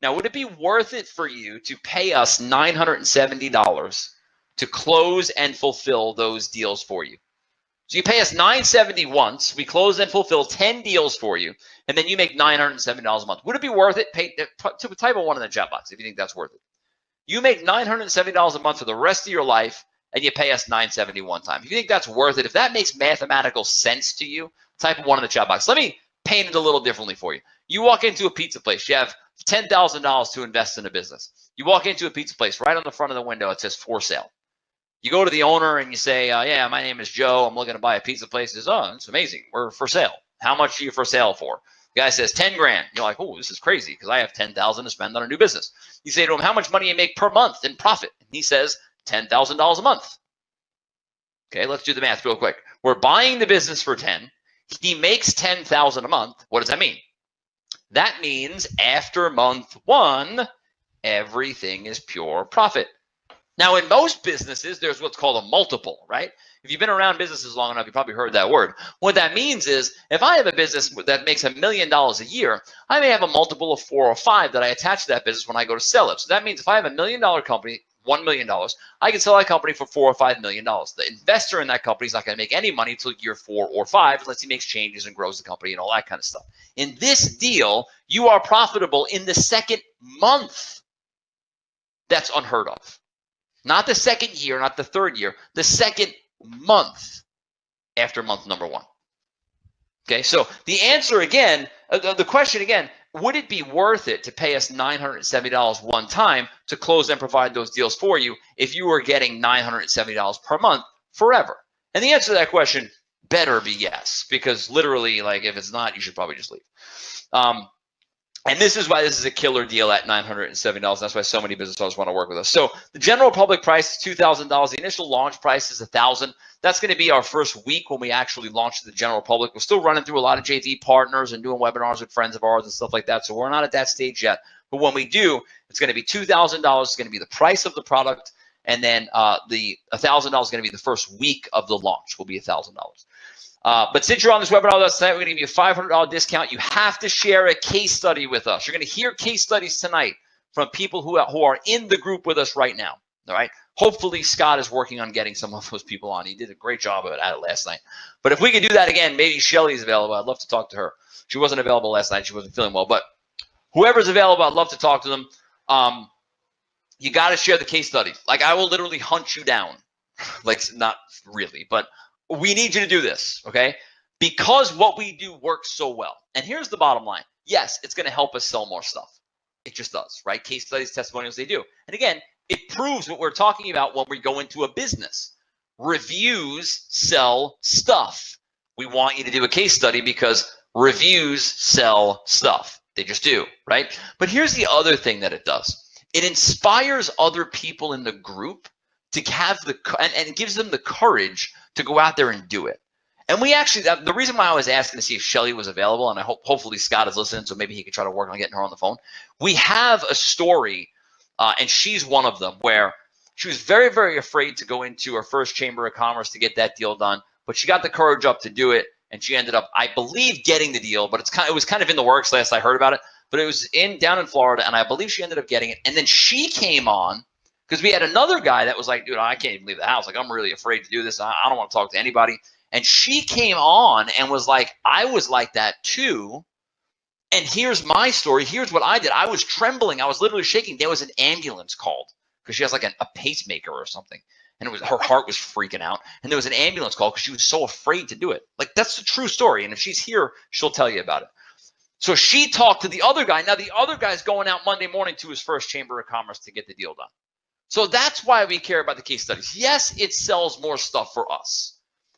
Now, would it be worth it for you to pay us $970 to close and fulfill those deals for you? So you pay us $970 once, we close and fulfill 10 deals for you, and then you make $970 a month. Would it be worth it? Type a 1 in the chat box if you think that's worth it. You make $970 a month for the rest of your life, and you pay us $970 one time. If you think that's worth it, if that makes mathematical sense to you, type a 1 in the chat box. Let me paint it a little differently for you. You walk into a pizza place. You have $10,000 to invest in a business. You walk into a pizza place. Right on the front of the window, it says for sale. You go to the owner and you say, yeah, my name is Joe. I'm looking to buy a pizza place. He says, oh, it's amazing. We're for sale. How much are you for sale for? The guy says 10 grand. You're like, oh, this is crazy because I have 10,000 to spend on a new business. You say to him, how much money you make per month in profit? And he says $10,000 a month. Okay, let's do the math real quick. We're buying the business for 10. He makes 10,000 a month. What does that mean? That means after month 1, everything is pure profit. Now, in most businesses, there's what's called a multiple, right? If you've been around businesses long enough, you probably heard that word. What that means is if I have a business that makes $1 million a year, I may have a multiple of 4 or 5 that I attach to that business when I go to sell it. So that means if I have $1 million company, $1 million, I can sell that company for $4 or $5 million. The investor in that company is not going to make any money until year 4 or 5 unless he makes changes and grows the company and all that kind of stuff. In this deal, you are profitable in the second month. That's unheard of. Not the second year, not the third year, the second month after month number 1. Okay, so the answer again, the question again, would it be worth it to pay us $970 one time to close and provide those deals for you if you were getting $970 per month forever? And the answer to that question better be yes, because literally, like, if it's not, you should probably just leave. And this is why this is a killer deal at $970. That's why so many business owners want to work with us. So the general public price is $2,000. The initial launch price is $1,000. That's going to be our first week when we actually launch to the general public. We're still running through a lot of JV partners and doing webinars with friends of ours and stuff like that. So we're not at that stage yet. But when we do, it's going to be $2,000. It's going to be the price of the product. And then the $1,000 is going to be the first week of the launch will be $1,000. But since you're on this webinar with us tonight, we're going to give you a $500 discount. You have to share a case study with us. You're going to hear case studies tonight from people who are in the group with us right now. All right. Hopefully, Scott is working on getting some of those people on. He did a great job at it last night. But if we could do that again, maybe Shelly's available. I'd love to talk to her. She wasn't available last night. She wasn't feeling well. But whoever's available, I'd love to talk to them. You got to share the case study. Like, I will literally hunt you down. Like, not really, but we need you to do this, okay? Because what we do works so well. And here's the bottom line. Yes, it's going to help us sell more stuff. It just does, right? Case studies, testimonials, they do. And again, it proves what we're talking about when we go into a business. Reviews sell stuff. We want you to do a case study because reviews sell stuff. They just do, right? But here's the other thing that it does. It inspires other people in the group to have and it gives them the courage to go out there and do it. And we actually, the reason why I was asking to see if Shelly was available, and I hopefully Scott is listening, so maybe he could try to work on getting her on the phone. We have a story, and she's one of them, where she was very, very afraid to go into her first Chamber of Commerce to get that deal done, but she got the courage up to do it, and she ended up, I believe, getting the deal, but it was kind of in the works last I heard about it, but it was down in Florida, and I believe she ended up getting it, and then she came on, because we had another guy that was like, dude, I can't even leave the house. Like, I'm really afraid to do this. I don't want to talk to anybody. And she came on and was like, I was like that too. And here's my story. Here's what I did. I was trembling. I was literally shaking. There was an ambulance called because she has like a pacemaker or something. And it was her heart was freaking out. And there was an ambulance called because she was so afraid to do it. Like, that's the true story. And if she's here, she'll tell you about it. So she talked to the other guy. Now the other guy's going out Monday morning to his first Chamber of Commerce to get the deal done. So that's why we care about the case studies. Yes, it sells more stuff for us,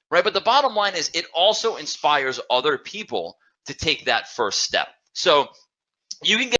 right? But the bottom line is it also inspires other people to take that first step. So you can get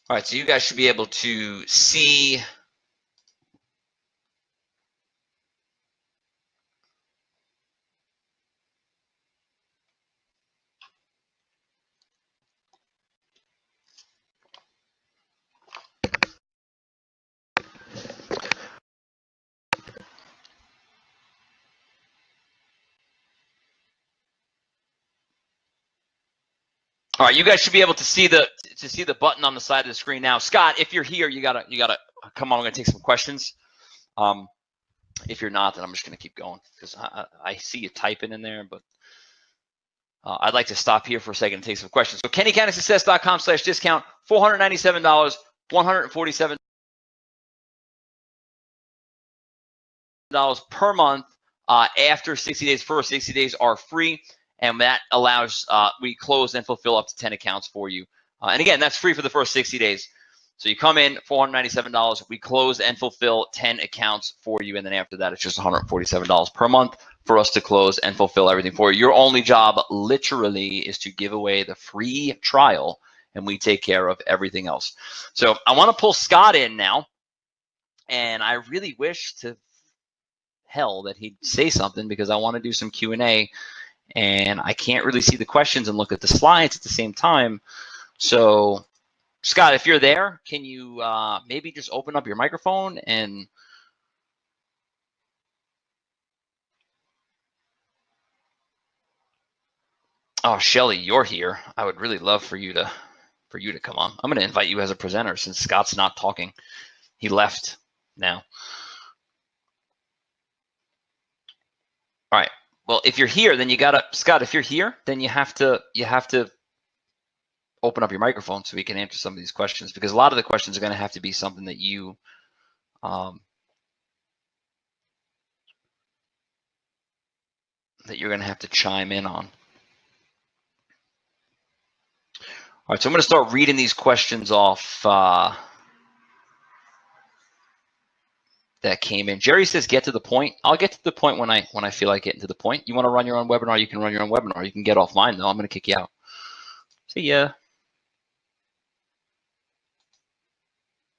all right, so you guys should be able to see all right, you guys should be able to see the button on the side of the screen now. Scott, if you're here, you gotta come on. I'm gonna take some questions. If you're not, then I'm just gonna keep going because I see you typing in there, but I'd like to stop here for a second and take some questions. So KennyCountySuccess.com/discount, $497, $147 per month after 60 days. First 60 days are free, and that allows we close and fulfill up to 10 accounts for you. And again, that's free for the first 60 days. So you come in, $497, we close and fulfill 10 accounts for you, and then after that, it's just $147 per month for us to close and fulfill everything for you. Your only job, literally, is to give away the free trial, and we take care of everything else. So I want to pull Scott in now, and I really wish to hell that he'd say something because I want to do some Q&A, and I can't really see the questions and look at the slides at the same time. So Scott, if you're there, can you maybe just open up your microphone and Shelly, you're here. I would really love for you to come on. I'm going to invite you as a presenter since Scott's not talking. He left now. All right. Well, if you're here, then you gotta, Scott, if you're here, then you have to open up your microphone so we can answer some of these questions, because a lot of the questions are going to have to be something that you that you're going to have to chime in on. All right, so I'm going to start reading these questions off. that came in. Jerry says, get to the point. I'll get to the point when I feel like getting to the point. You want to run your own webinar, you can run your own webinar. You can get off mine, though. I'm going to kick you out. See ya.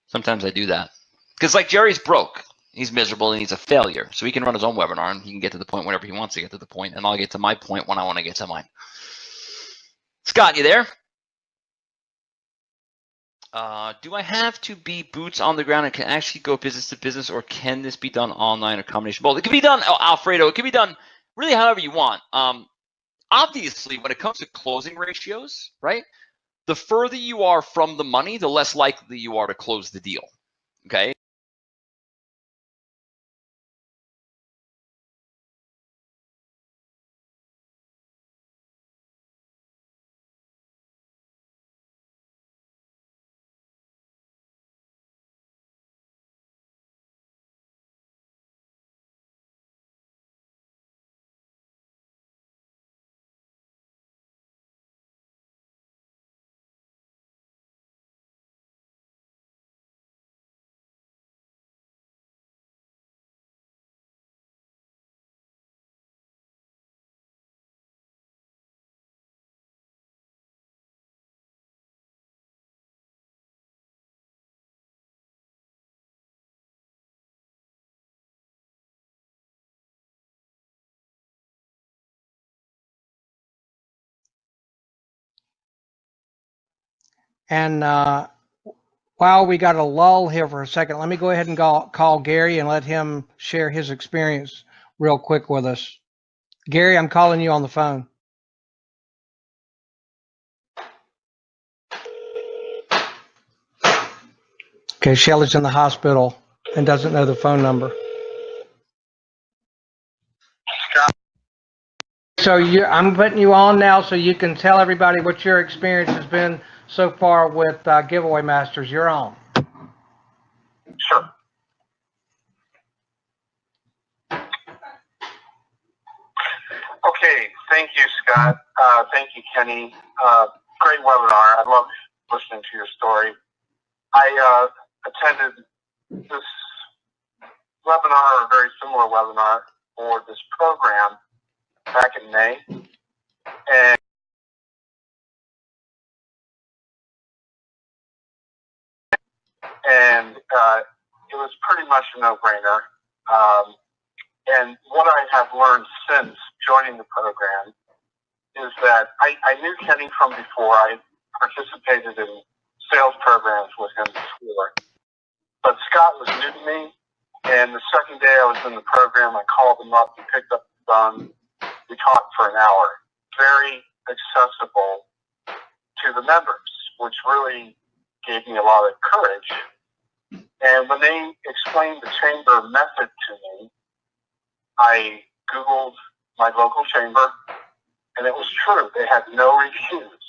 Sometimes I do that. Because like Jerry's broke. He's miserable and he's a failure. So he can run his own webinar and he can get to the point whenever he wants to get to the point, and I'll get to my point when I want to get to mine. Scott, you there? Do I have to be boots on the ground and can actually go business to business, or can this be done online or combination both? It can be done, Alfredo, it can be done really however you want. Obviously, when it comes to closing ratios, right, the further you are from the money, the less likely you are to close the deal, okay? And while we got a lull here for a second, let me go ahead and call Gary and let him share his experience real quick with us. Gary, I'm calling you on the phone. Okay, Shelly's in the hospital and doesn't know the phone number. So I'm putting you on now so you can tell everybody what your experience has been so far with Giveaway Masters. You're on. Sure. Okay, thank you, Scott. Thank you, Kenny. Great webinar. I love listening to your story. I attended this webinar, or a very similar webinar, for this program back in May. And it was pretty much a no-brainer. And what I have learned since joining the program is that I knew Kenny from before. I participated in sales programs with him before. But Scott was new to me, and the second day I was in the program, I called him up, he picked up the phone, we talked for an hour. Very accessible to the members, which really gave me a lot of courage. And when they explained the chamber method to me, I Googled my local chamber, and it was true. They had no reviews.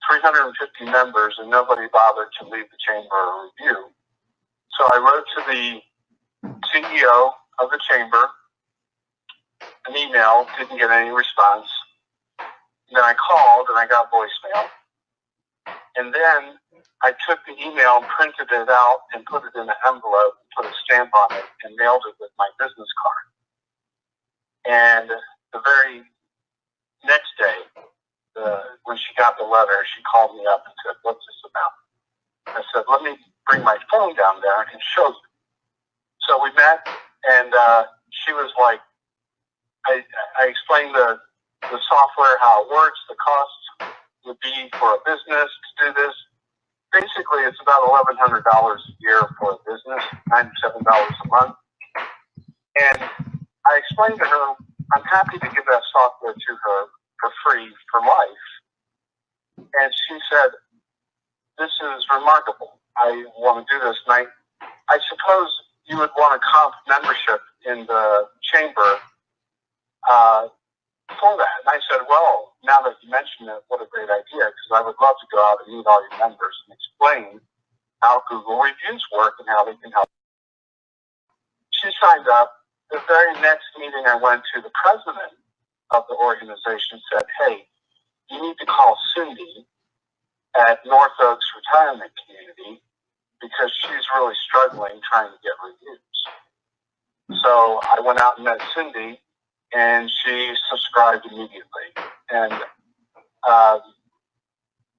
350 members, and nobody bothered to leave the chamber a review. So I wrote to the CEO of the chamber an email, didn't get any response. And then I called, and I got voicemail. And then I took the email and printed it out and put it in an envelope, put a stamp on it, and mailed it with my business card. And the very next day, when she got the letter, she called me up and said, "What's this about?" I said, "Let me bring my phone down there and show you." So we met, and she was like, I explained the software, how it works, the cost would be for a business to do this. Basically, it's about $1,100 a year for a business, $97 a month. And I explained to her, I'm happy to give that software to her for free for life. And she said, "This is remarkable. I want to do this." And I suppose you would want a comp membership in the chamber for that. And I said, "Well, now that you mention it, what a great idea, because I would love to go out and meet all your members and explain how Google reviews work and how they can help." She signed up. The very next meeting I went to, the president of the organization said, "Hey, you need to call Cindy at North Oaks Retirement Community because she's really struggling trying to get reviews." So I went out and met Cindy, and she subscribed immediately. And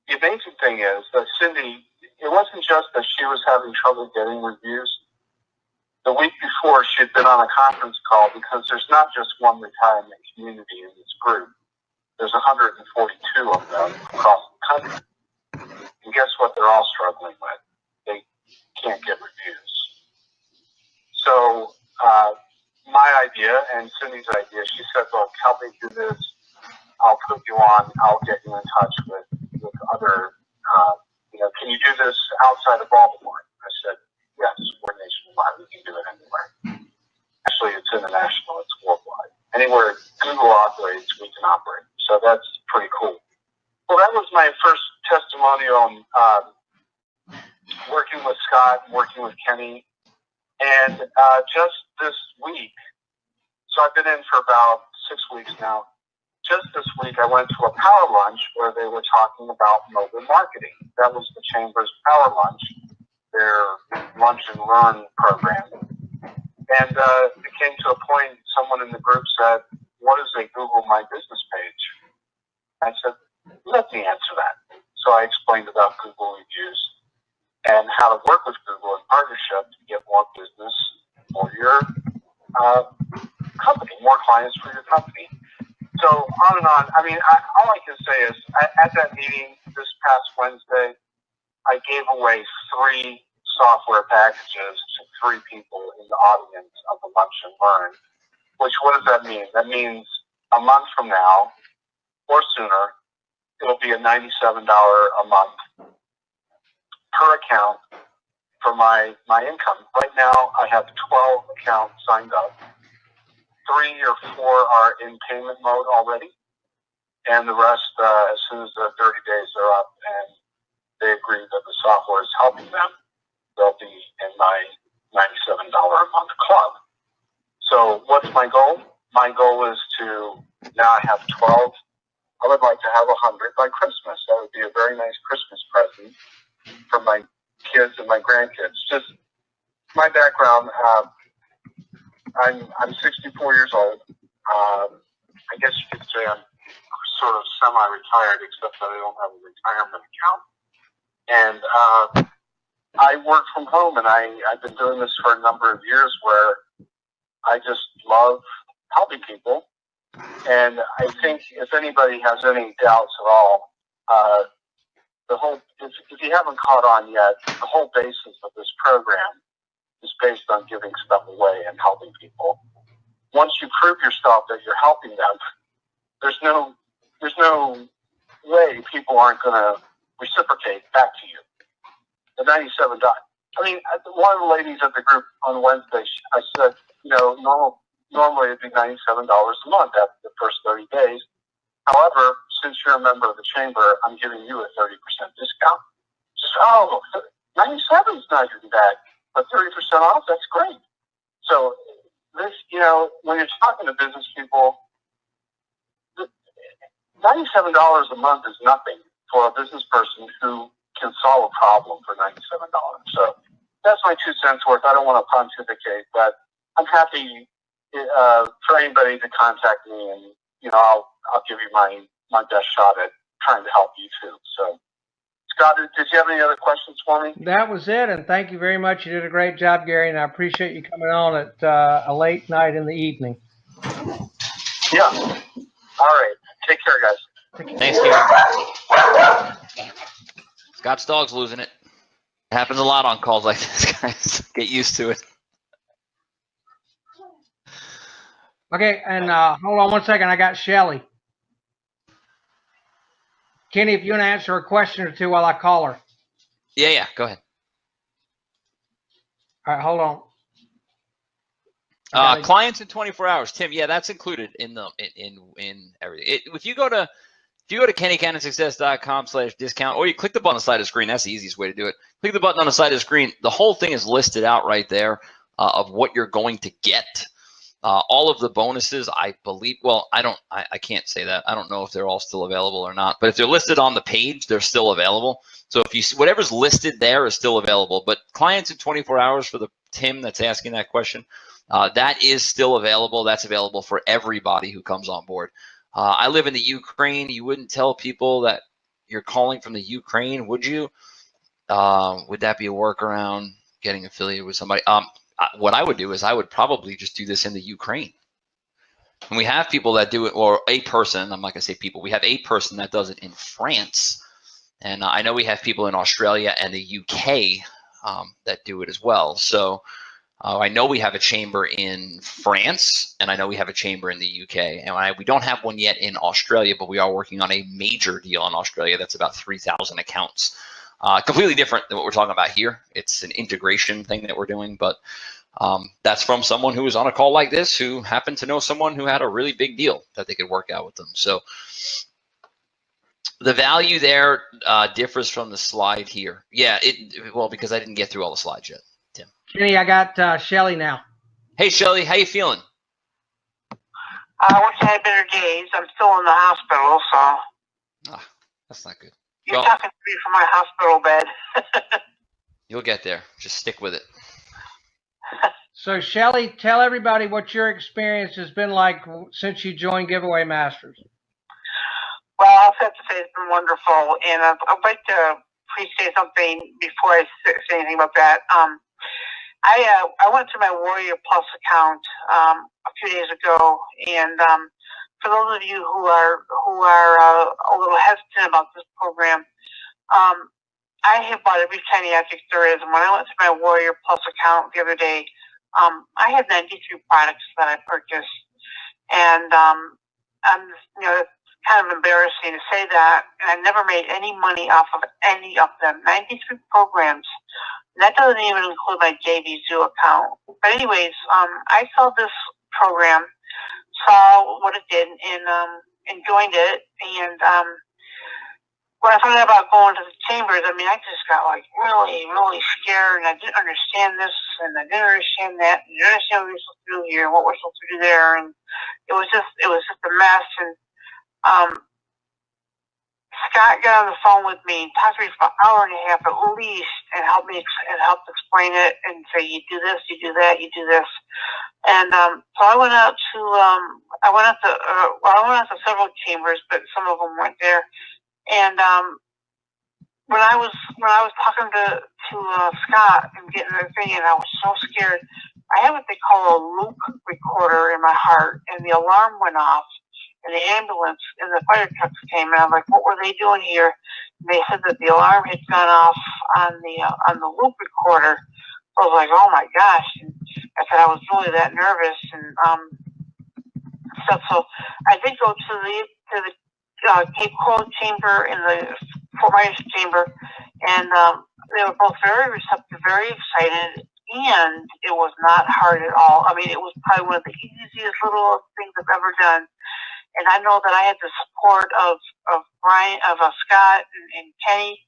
the amazing thing is that Cindy, it wasn't just that she was having trouble getting reviews. The week before, she had been on a conference call because there's not just one retirement community in this group. There's 142 of them across the country. And guess what they're all struggling with? They can't get reviews. So my idea and Cindy's idea, she said, look, help me do this. I'll put you on. I'll get you in touch with other, can you do this outside of Baltimore? I said, yes, we're nationwide. We can do it anywhere. Actually, it's international. It's worldwide. Anywhere Google operates, we can operate. So that's pretty cool. Well, that was my first testimonial on working with Scott, working with Kenny. And just this week, so I've been in for about 6 weeks now. Just this week, I went to a power lunch where they were talking about mobile marketing. That was the Chamber's power lunch, their lunch and learn program. And it came to a point, someone in the group said, what is a Google My Business page? I said, let me answer that. So I explained about Google reviews and how to work with Google in partnership to get more business for your company, more clients for your company. So on and on. I mean, all I can say is at that meeting this past Wednesday, I gave away 3 software packages to 3 people in the audience of the Lunch and Learn. Which, what does that mean? That means a month from now or sooner, it'll be a $97 a month per account for my income. Right now, I have 12 accounts signed up. 3 or 4 are in payment mode already, and the rest, as soon as the 30 days are up and they agree that the software is helping them, they'll be in my $97 a month club. So what's my goal? My goal is to, now I have 12. I would like to have 100 by Christmas. That would be a very nice Christmas present for my kids and my grandkids. Just my background, I'm 64 years old. I guess you could say I'm sort of semi-retired, except that I don't have a retirement account. And I work from home, and I've been doing this for a number of years where I just love helping people. And I think if anybody has any doubts at all, if you haven't caught on yet, the whole basis of this program is based on giving stuff away and helping people. Once you prove yourself that you're helping them, there's no way people aren't going to reciprocate back to you. The $97. I mean, one of the ladies at the group on Wednesday, I said, normally it'd be $97 a month after the first 30 days. However, since you're a member of the Chamber, I'm giving you a 30% discount. Just, 97 is not even bad, but 30% off, that's great. So this, when you're talking to business people, $97 a month is nothing for a business person who can solve a problem for $97. So that's my 2 cents worth. I don't want to pontificate, but I'm happy for anybody to contact me, and I'll give you my best shot at trying to help you too. So, Scott, did you have any other questions for me? That was it, and thank you very much. You did a great job, Gary, and I appreciate you coming on at a late night in the evening. Yeah. All right. Take care, guys. Thanks, Gary. Scott's dog's losing it. It happens a lot on calls like this, guys. Get used to it. Okay, and hold on 1 second. I got Shelly. Kenny, if you want to answer a question or two while I call her. Yeah, go ahead. All right, hold on. Clients in 24 hours, Tim. Yeah, that's included in everything. If you go to kennycannonsuccess.com/discount, or you click the button on the side of the screen, that's the easiest way to do it. Click the button on the side of the screen. The whole thing is listed out right there of what you're going to get. All of the bonuses, I believe, well, I can't say that. I don't know if they're all still available or not, but if they're listed on the page, they're still available. So if you see whatever's listed there is still available, but clients in 24 hours for the Tim that's asking that question, That is still available. That's available for everybody who comes on board. I live in the Ukraine. You wouldn't tell people that you're calling from the Ukraine, would you? Would that be a workaround, getting affiliated with somebody? What I would do is I would probably just do this in the Ukraine. And we have people that do it, or a person, I'm not going to say people, we have a person that does it in France. And I know we have people in Australia and the UK that do it as well. So I know we have a chamber in France, and I know we have a chamber in the UK. And we don't have one yet in Australia, but we are working on a major deal in Australia that's about 3,000 accounts. Completely different than what we're talking about here. It's an integration thing that we're doing, but that's from someone who was on a call like this who happened to know someone who had a really big deal that they could work out with them. So the value there differs from the slide here. Yeah, well, because I didn't get through all the slides yet, Tim. Kenny, I got Shelly now. Hey, Shelly, how you feeling? I wish I had better days. I'm still in the hospital, so. That's not good. You're talking to me from my hospital bed. You'll get there. Just stick with it. So, Shelly, tell everybody what your experience has been like since you joined Giveaway Masters. Well, I also have to say it's been wonderful, and I'd like to please say something before I say anything about that. I went to my Warrior Plus account a few days ago, and for those of you who are a little hesitant about this program, I have bought every shiny object there is. And when I went to my Warrior Plus account the other day, I had 93 products that I purchased, and it's kind of embarrassing to say that. And I never made any money off of any of them. 93 programs. And that doesn't even include my JVZoo account. But anyways, I saw this program, saw what it did, and joined it. And when I found out about going to the chambers, I mean, I just got like really, really scared, and I didn't understand this, and I didn't understand that, and I didn't understand what we were supposed to do here, and what we're supposed to do there, and it was just a mess. And Scott got on the phone with me, talked to me for an hour and a half at least, and helped explain it, and say, you do this, you do that, you do this. And so I went out to several chambers, but some of them weren't there. And when I was talking to Scott and getting the thing, and I was so scared. I have what they call a loop recorder in my heart, and the alarm went off, and the ambulance and the fire trucks came, and I'm like, what were they doing here? And they said that the alarm had gone off on the loop recorder. So I was like, oh my gosh! And I said I was really that nervous, and stuff. So I did go to the Cape Coral Chamber and the Fort Myers Chamber, and they were both very receptive, very excited, and it was not hard at all. I mean, it was probably one of the easiest little things I've ever done. And I know that I had the support of Brian, of Scott and Kenny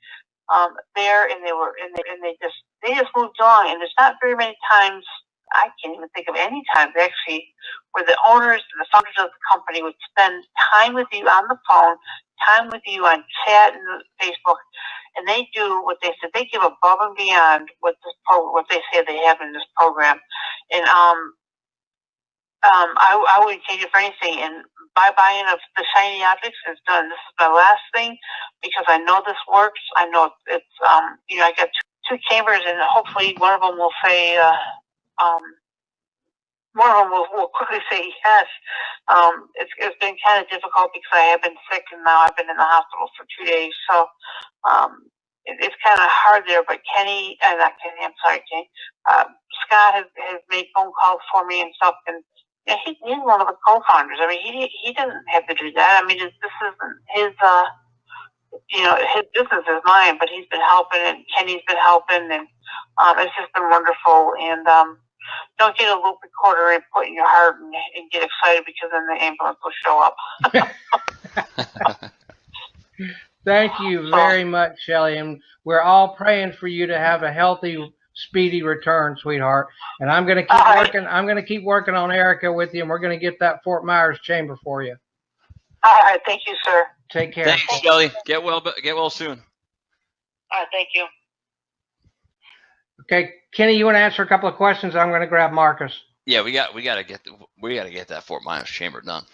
there, and they just moved on. And there's not very many times, I can't even think of any times actually, where the owners and the founders of the company would spend time with you on the phone, time with you on chat and Facebook, and they do what they said. They give above and beyond what they say they have in this program. And I wouldn't change it for anything. And my buying of the shiny objects is done. This is my last thing, because I know this works. I know it's I got two chambers, and hopefully one of them will say one of them will quickly say yes. It's been kind of difficult because I have been sick, and now I've been in the hospital for 2 days. So it's kind of hard there. But Kenny, not Kenny, I'm sorry, Kenny. Scott has made phone calls for me and stuff, and he's one of the co-founders. I mean, he didn't have to do that. I mean, this isn't his his business is mine, but he's been helping, and Kenny's been helping, and it's just been wonderful. And don't get a loop recorder and put in your heart and get excited, because then the ambulance will show up. Thank you very much, Shelly, and we're all praying for you to have a healthy, speedy return, sweetheart. And I'm going to keep working. I'm going to keep working on Erica with you, and we're going to get that Fort Myers chamber for you. All right, thank you, sir. Take care. Thanks, Shelly. Get well soon. All right, thank you. Okay, Kenny, you want to answer a couple of questions? I'm going to grab Marcus. Yeah, we gotta get that Fort Myers chamber done.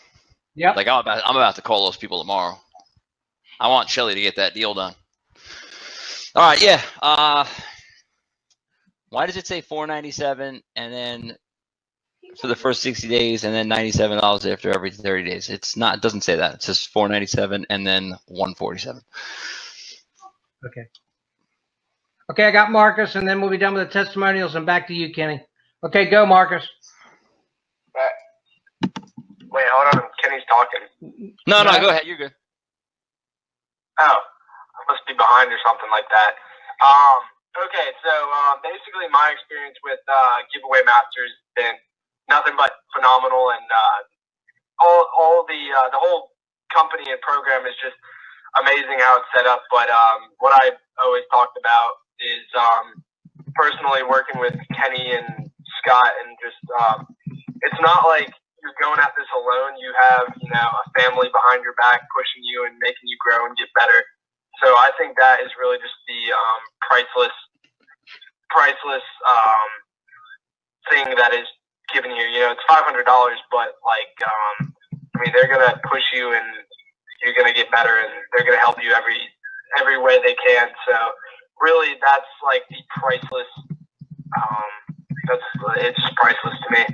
Yep. Like I'm about to call those people tomorrow. I want Shelly to get that deal done. All right, yeah. Why does it say $497 and then for the first 60 days and then $97 after every 30 days? It's not. It doesn't say that. It says $497 and then $147. Okay. Okay, I got Marcus, and then we'll be done with the testimonials and back to you, Kenny. Okay, go, Marcus. Wait, hold on. Kenny's talking. No, go ahead. You're good. Oh, I must be behind or something like that. Okay, so basically my experience with Giveaway Masters has been nothing but phenomenal, and all the whole company and program is just amazing how it's set up. But what I always talked about is personally working with Kenny and Scott, and just it's not like you're going at this alone. You have, a family behind your back pushing you and making you grow and get better. So I think that is really just the priceless thing that is given you. It's $500, but they're gonna push you and you're gonna get better, and they're gonna help you every way they can. So really, that's like the priceless. It's priceless to me.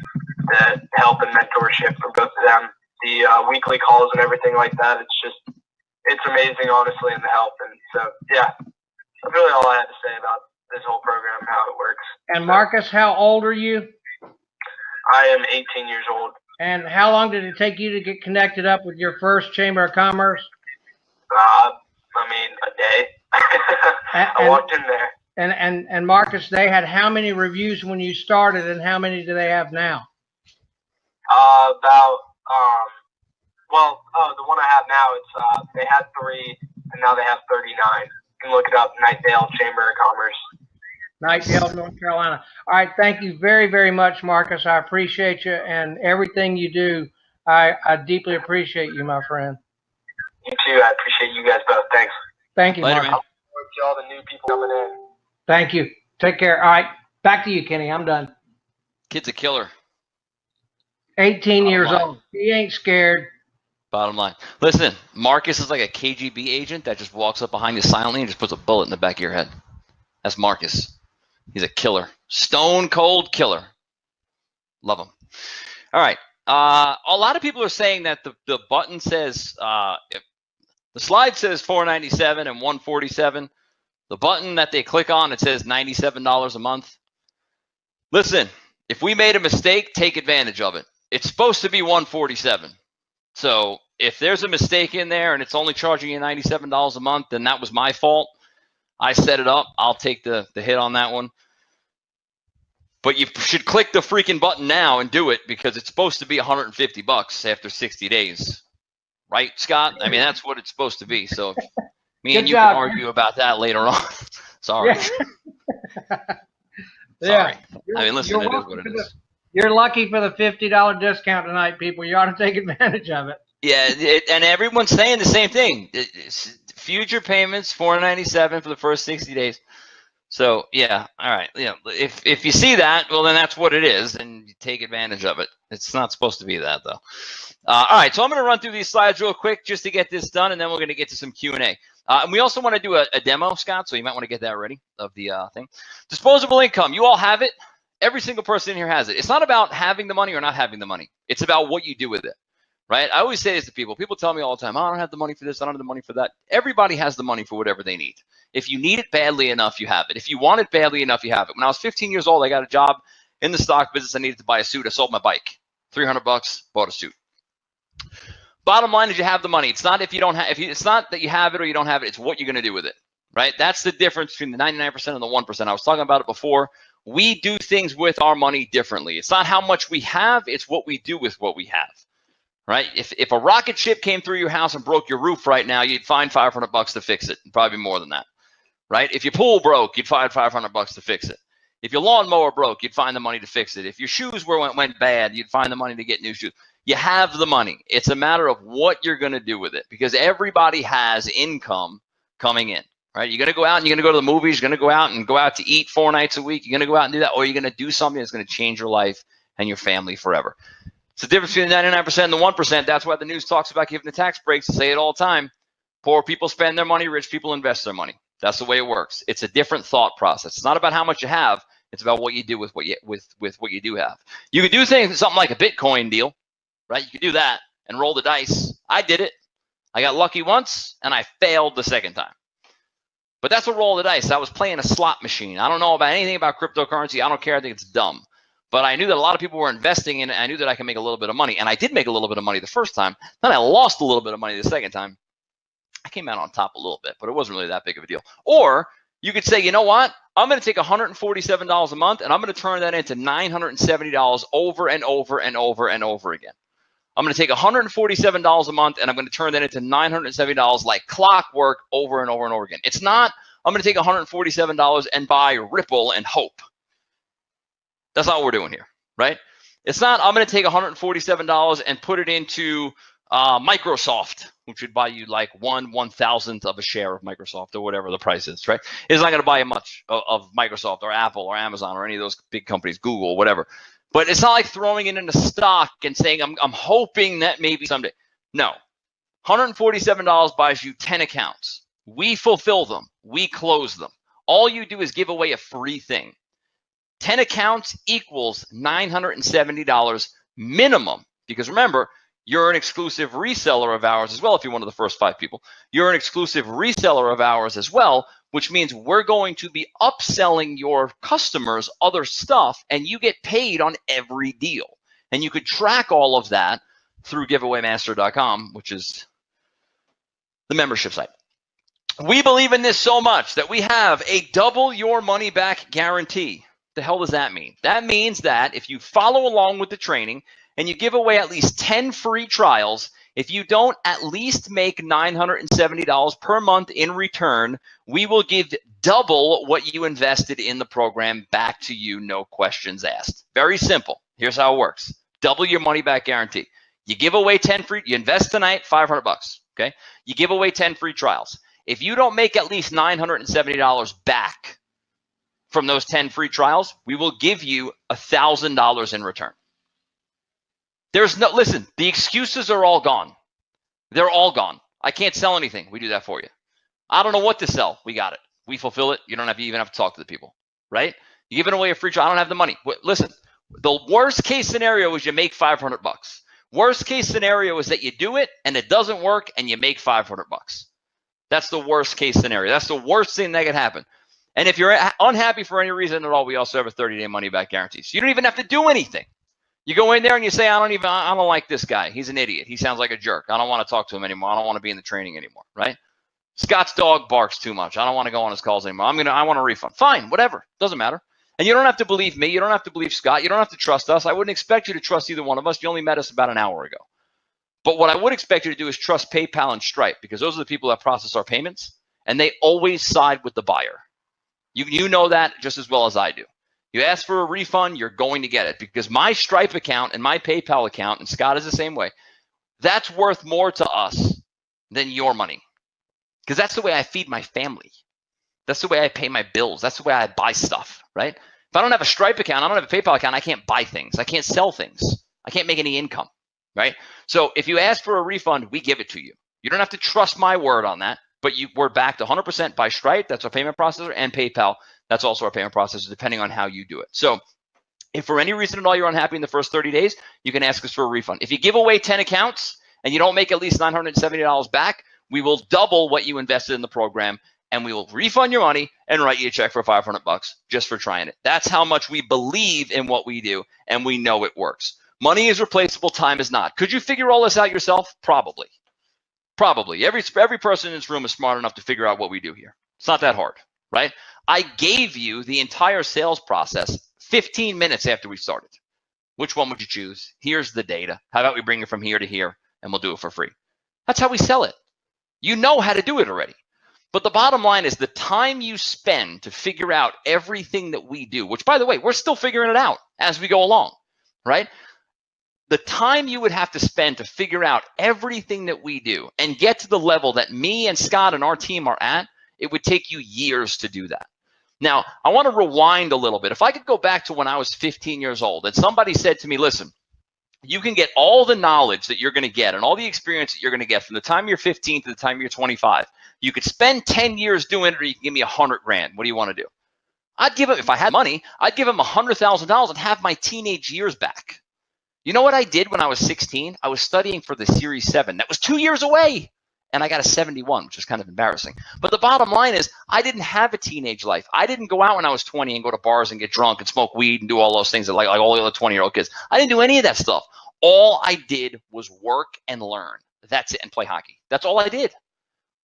The help and mentorship from both of them, the weekly calls and everything like that. It's amazing, honestly, and the help. And so, yeah, that's really all I had to say about this whole program, how it works. And Marcus, how old are you? I am 18 years old. And how long did it take you to get connected up with your first Chamber of Commerce? A day. I walked in there. And Marcus, they had how many reviews when you started, and how many do they have now? The one I have now, they had 3, and now they have 39. You can look it up, Knightdale Chamber of Commerce. Knightdale, North Carolina. All right, thank you very, very much, Marcus. I appreciate you and everything you do. I deeply appreciate you, my friend. You too. I appreciate you guys both. Thanks. Thank you, Later, Marcus. man. Look to all the new people coming in. Thank you. Take care. All right, back to you, Kenny. I'm done. Kid's a killer. 18 years old. He ain't scared. Bottom line. Listen, Marcus is like a KGB agent that just walks up behind you silently and just puts a bullet in the back of your head. That's Marcus. He's a killer. Stone cold killer. Love him. All right. A lot of people are saying that the button says, if the slide says $497 and $147. The button that they click on, it says $97 a month. Listen, if we made a mistake, take advantage of it. It's supposed to be $147. So if there's a mistake in there and it's only charging you $97 a month, then that was my fault. I set it up. I'll take the hit on that one. But you should click the freaking button now and do it, because it's supposed to be $150 after 60 days. Right, Scott? I mean, that's what it's supposed to be. So me and you can argue about that later on. Sorry. Yeah. Sorry. I mean, listen, it is what it is. You're lucky for the $50 discount tonight, people. You ought to take advantage of it. Yeah, and everyone's saying the same thing. Future payments, $497 for the first 60 days. So yeah, all right. Yeah, if you see that, well, then that's what it is, and you take advantage of it. It's not supposed to be that, though. All right, so I'm going to run through these slides real quick just to get this done, and then we're going to get to some Q&A. And we also want to do a demo, Scott, so you might want to get that ready of the thing. Disposable income, you all have it. Every single person in here has it. It's not about having the money or not having the money. It's about what you do with it, right? I always say this to people. People tell me all the time, oh, I don't have the money for this, I don't have the money for that. Everybody has the money for whatever they need. If you need it badly enough, you have it. If you want it badly enough, you have it. When I was 15 years old, I got a job in the stock business. I needed to buy a suit. I sold my bike. $300, bought a suit. Bottom line is you have the money. It's not if you don't have. It's not that you have it or you don't have it. It's what you're going to do with it, right? That's the difference between the 99% and the 1%. I was talking about it before. We do things with our money differently. It's not how much we have. It's what we do with what we have, right? If a rocket ship came through your house and broke your roof right now, you'd find $500 to fix it, probably more than that, right? If your pool broke, you'd find $500 to fix it. If your lawnmower broke, you'd find the money to fix it. If your shoes went bad, you'd find the money to get new shoes. You have the money. It's a matter of what you're going to do with it, because everybody has income coming in, right? You're going to go out and you're going to go to the movies. You're going to go out to eat 4 nights a week. You're going to go out and do that, or you're going to do something that's going to change your life and your family forever. It's the difference between the 99% and the 1%. That's why the news talks about giving the tax breaks. I say it all the time. Poor people spend their money, rich people invest their money. That's the way it works. It's a different thought process. It's not about how much you have. It's about what you do with what you do have. You could do things, something like a Bitcoin deal, right? You could do that and roll the dice. I did it. I got lucky once and I failed the second time. But that's a roll of the dice. I was playing a slot machine. I don't know about anything about cryptocurrency. I don't care. I think it's dumb. But I knew that a lot of people were investing in it. I knew that I could make a little bit of money. And I did make a little bit of money the first time. Then I lost a little bit of money the second time. I came out on top a little bit, but it wasn't really that big of a deal. Or you could say, you know what? I'm going to take $147 a month and I'm going to turn that into $970 over and over and over and over again. I'm going to take $147 a month and I'm going to turn that into $970 like clockwork over and over and over again. It's not, I'm going to take $147 and buy Ripple and hope. That's not what we're doing here, right? It's not, I'm going to take $147 and put it into Microsoft, which would buy you like 1/1000th of a share of Microsoft or whatever the price is, right? It's not going to buy you much of Microsoft or Apple or Amazon or any of those big companies, Google, whatever. But it's not like throwing it into stock and saying, I'm hoping that maybe someday. No. $147 buys you 10 accounts. We fulfill them. We close them. All you do is give away a free thing. 10 accounts equals $970 minimum. Because remember, you're an exclusive reseller of ours as well. If you're one of the first 5 people, you're an exclusive reseller of ours as well, which means we're going to be upselling your customers other stuff and you get paid on every deal. And you could track all of that through giveawaymaster.com, which is the membership site. We believe in this so much that we have a double your money back guarantee. The hell does that mean? That means that if you follow along with the training and you give away at least 10 free trials, if you don't at least make $970 per month in return, we will give double what you invested in the program back to you, no questions asked. Very simple. Here's how it works. Double your money back guarantee. You give away 10 free, you invest tonight, $500, okay? You give away 10 free trials. If you don't make at least $970 back from those 10 free trials, we will give you $1,000 in return. There's no, listen, the excuses are all gone. They're all gone. I can't sell anything. We do that for you. I don't know what to sell. We got it. We fulfill it. You don't even have to talk to the people, right? You're giving away a free trial. I don't have the money. Listen, the worst case scenario is you make $500. Worst case scenario is that you do it and it doesn't work and you make $500. That's the worst case scenario. That's the worst thing that could happen. And if you're unhappy for any reason at all, we also have a 30-day money back guarantee. So you don't even have to do anything. You go in there and you say, I don't like this guy. He's an idiot. He sounds like a jerk. I don't want to talk to him anymore. I don't want to be in the training anymore, right? Scott's dog barks too much. I don't want to go on his calls anymore. I want a refund. Fine, whatever. Doesn't matter. And you don't have to believe me. You don't have to believe Scott. You don't have to trust us. I wouldn't expect you to trust either one of us. You only met us about an hour ago. But what I would expect you to do is trust PayPal and Stripe, because those are the people that process our payments, and they always side with the buyer. You know that just as well as I do. You ask for a refund, you're going to get it, because my Stripe account and my PayPal account, and Scott is the same way, that's worth more to us than your money, because that's the way I feed my family. That's the way I pay my bills. That's the way I buy stuff, right? If I don't have a Stripe account, I don't have a PayPal account, I can't buy things. I can't sell things. I can't make any income, right? So if you ask for a refund, we give it to you. You don't have to trust my word on that, but we're backed 100% by Stripe. That's our payment processor, and PayPal. That's also our payment processor, depending on how you do it. So if for any reason at all you're unhappy in the first 30 days, you can ask us for a refund. If you give away 10 accounts and you don't make at least $970 back, we will double what you invested in the program, and we will refund your money and write you a check for $500 just for trying it. That's how much we believe in what we do, and we know it works. Money is replaceable, time is not. Could you figure all this out yourself? Probably. Probably. Every person in this room is smart enough to figure out what we do here. It's not that hard, right? I gave you the entire sales process 15 minutes after we started. Which one would you choose? Here's the data. How about we bring it from here to here, and we'll do it for free? That's how we sell it. You know how to do it already. But the bottom line is the time you spend to figure out everything that we do, which, by the way, we're still figuring it out as we go along, right? The time you would have to spend to figure out everything that we do and get to the level that me and Scott and our team are at, it would take you years to do that. Now, I want to rewind a little bit. If I could go back to when I was 15 years old and somebody said to me, listen, you can get all the knowledge that you're going to get and all the experience that you're going to get from the time you're 15 to the time you're 25. You could spend 10 years doing it, or you can give me $100 grand. What do you want to do? I'd give him, if I had money, I'd give him $100,000 and have my teenage years back. You know what I did when I was 16? I was studying for the Series 7. That was 2 years away. And I got a 71, which is kind of embarrassing. But the bottom line is I didn't have a teenage life. I didn't go out when I was 20 and go to bars and get drunk and smoke weed and do all those things that like all the other 20-year-old kids. I didn't do any of that stuff. All I did was work and learn. That's it, and play hockey. That's all I did.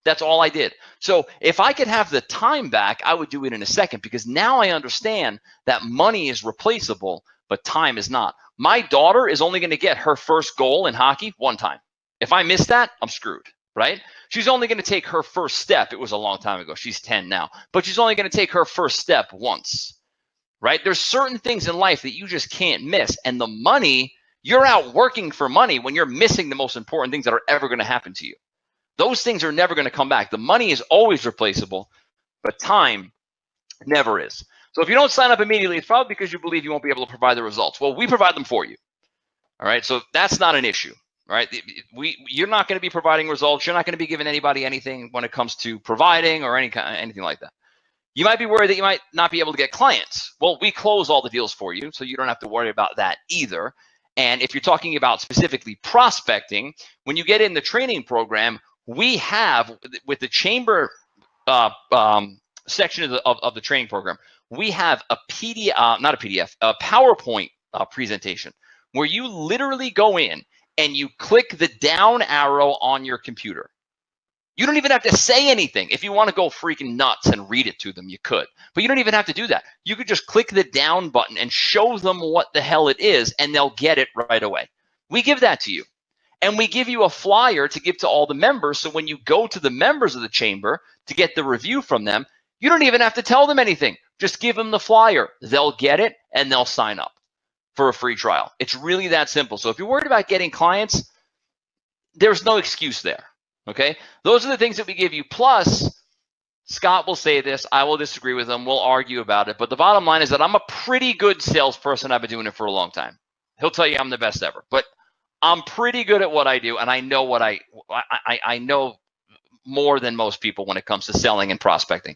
That's all I did. So if I could have the time back, I would do it in a second, because now I understand that money is replaceable, but time is not. My daughter is only going to get her first goal in hockey one time. If I miss that, I'm screwed. Right? She's only going to take her first step. It was a long time ago. She's 10 now, but she's only going to take her first step once, right? There's certain things in life that you just can't miss. And the money, you're out working for money when you're missing the most important things that are ever going to happen to you. Those things are never going to come back. The money is always replaceable, but time never is. So if you don't sign up immediately, it's probably because you believe you won't be able to provide the results. Well, we provide them for you. All right. So that's not an issue. Right? You're not going to be providing results. You're not going to be giving anybody anything when it comes to providing or anything like that. You might be worried that you might not be able to get clients. Well, we close all the deals for you, so you don't have to worry about that either. And if you're talking about specifically prospecting, when you get in the training program, we have, with the chamber section of the training program, we have a PDF, not a PDF, a PowerPoint presentation where you literally go in and you click the down arrow on your computer. You don't even have to say anything. If you want to go freaking nuts and read it to them, you could. But you don't even have to do that. You could just click the down button and show them what the hell it is, and they'll get it right away. We give that to you. And we give you a flyer to give to all the members, so when you go to the members of the chamber to get the review from them, you don't even have to tell them anything. Just give them the flyer. They'll get it, and they'll sign up for a free trial. It's really that simple. So if you're worried about getting clients, there's no excuse there, okay? Those are the things that we give you. Plus, Scott will say this, I will disagree with him, we'll argue about it, but the bottom line is that I'm a pretty good salesperson. I've been doing it for a long time. He'll tell you I'm the best ever, but I'm pretty good at what I do, and I know what I know more than most people when it comes to selling and prospecting.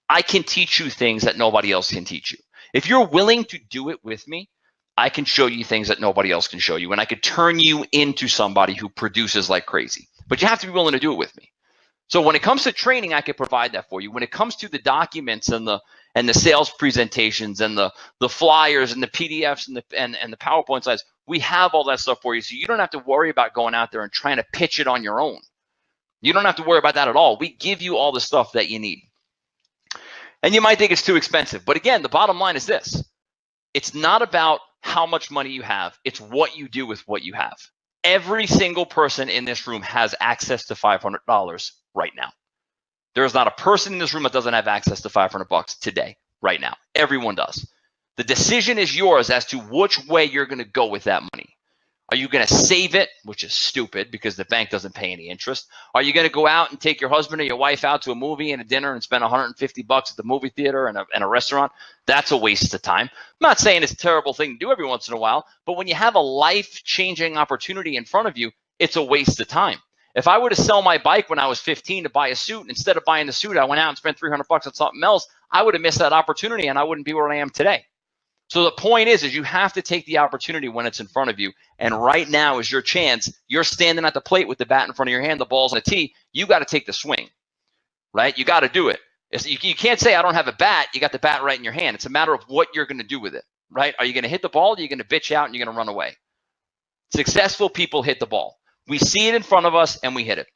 I can teach you things that nobody else can teach you. If you're willing to do it with me, I can show you things that nobody else can show you, and I could turn you into somebody who produces like crazy. But you have to be willing to do it with me. So when it comes to training, I can provide that for you. When it comes to the documents and the sales presentations and the flyers and the PDFs and the PowerPoint slides, we have all that stuff for you. So you don't have to worry about going out there and trying to pitch it on your own. You don't have to worry about that at all. We give you all the stuff that you need. And you might think it's too expensive. But again, the bottom line is this. It's not about how much money you have. It's what you do with what you have. Every single person in this room has access to $500 right now. There's not a person in this room that doesn't have access to $500 today, right now. Everyone does. The decision is yours as to which way you're going to go with that money. Are you going to save it, which is stupid because the bank doesn't pay any interest? Are you going to go out and take your husband or your wife out to a movie and a dinner and spend $150 at the movie theater and a restaurant? That's a waste of time. I'm not saying it's a terrible thing to do every once in a while, but when you have a life-changing opportunity in front of you, it's a waste of time. If I were to sell my bike when I was 15 to buy a suit, and instead of buying the suit, I went out and spent $300 on something else, I would have missed that opportunity and I wouldn't be where I am today. So the point is you have to take the opportunity when it's in front of you. And right now is your chance. You're standing at the plate with the bat in front of your hand, the ball's on the tee. You got to take the swing, right? You got to do it. You can't say, I don't have a bat. You got the bat right in your hand. It's a matter of what you're going to do with it, right? Are you going to hit the ball? Or are you going to bitch out and you're going to run away? Successful people hit the ball. We see it in front of us and we hit it.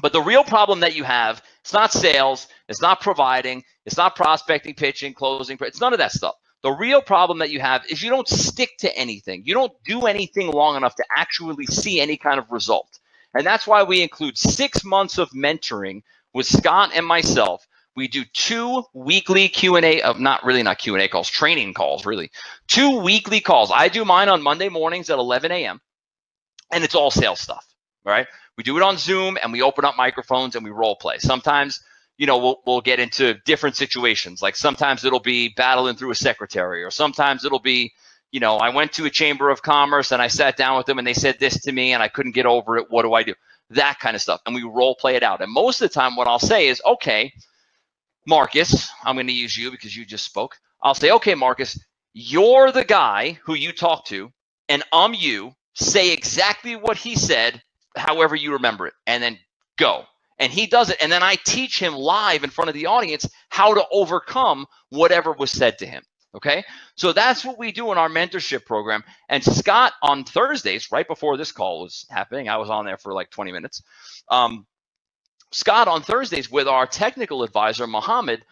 But the real problem that you have, it's not sales, it's not providing, it's not prospecting, pitching, closing. It's none of that stuff. The real problem that you have is you don't stick to anything. You don't do anything long enough to actually see any kind of result. And that's why we include 6 months of mentoring with Scott and myself. We do 2 weekly Q&A, not Q&A calls, training calls, really. 2 weekly calls. I do mine on Monday mornings at 11 a.m. and it's all sales stuff, all right? We do it on Zoom and we open up microphones and we role play. Sometimes you know, we'll get into different situations. Like sometimes it'll be battling through a secretary, or sometimes it'll be, you know, I went to a chamber of commerce and I sat down with them and they said this to me and I couldn't get over it. What do I do? That kind of stuff. And we role play it out. And most of the time what I'll say is, okay, Marcus, I'm going to use you because you just spoke. I'll say, okay, Marcus, you're the guy who you talk to, and I'm you. Say exactly what he said, however you remember it, and then go. And he does it. And then I teach him live in front of the audience how to overcome whatever was said to him. Okay. So that's what we do in our mentorship program. And Scott, on Thursdays, right before this call was happening, I was on there for like 20 minutes. Scott, on Thursdays with our technical advisor, Mohammed,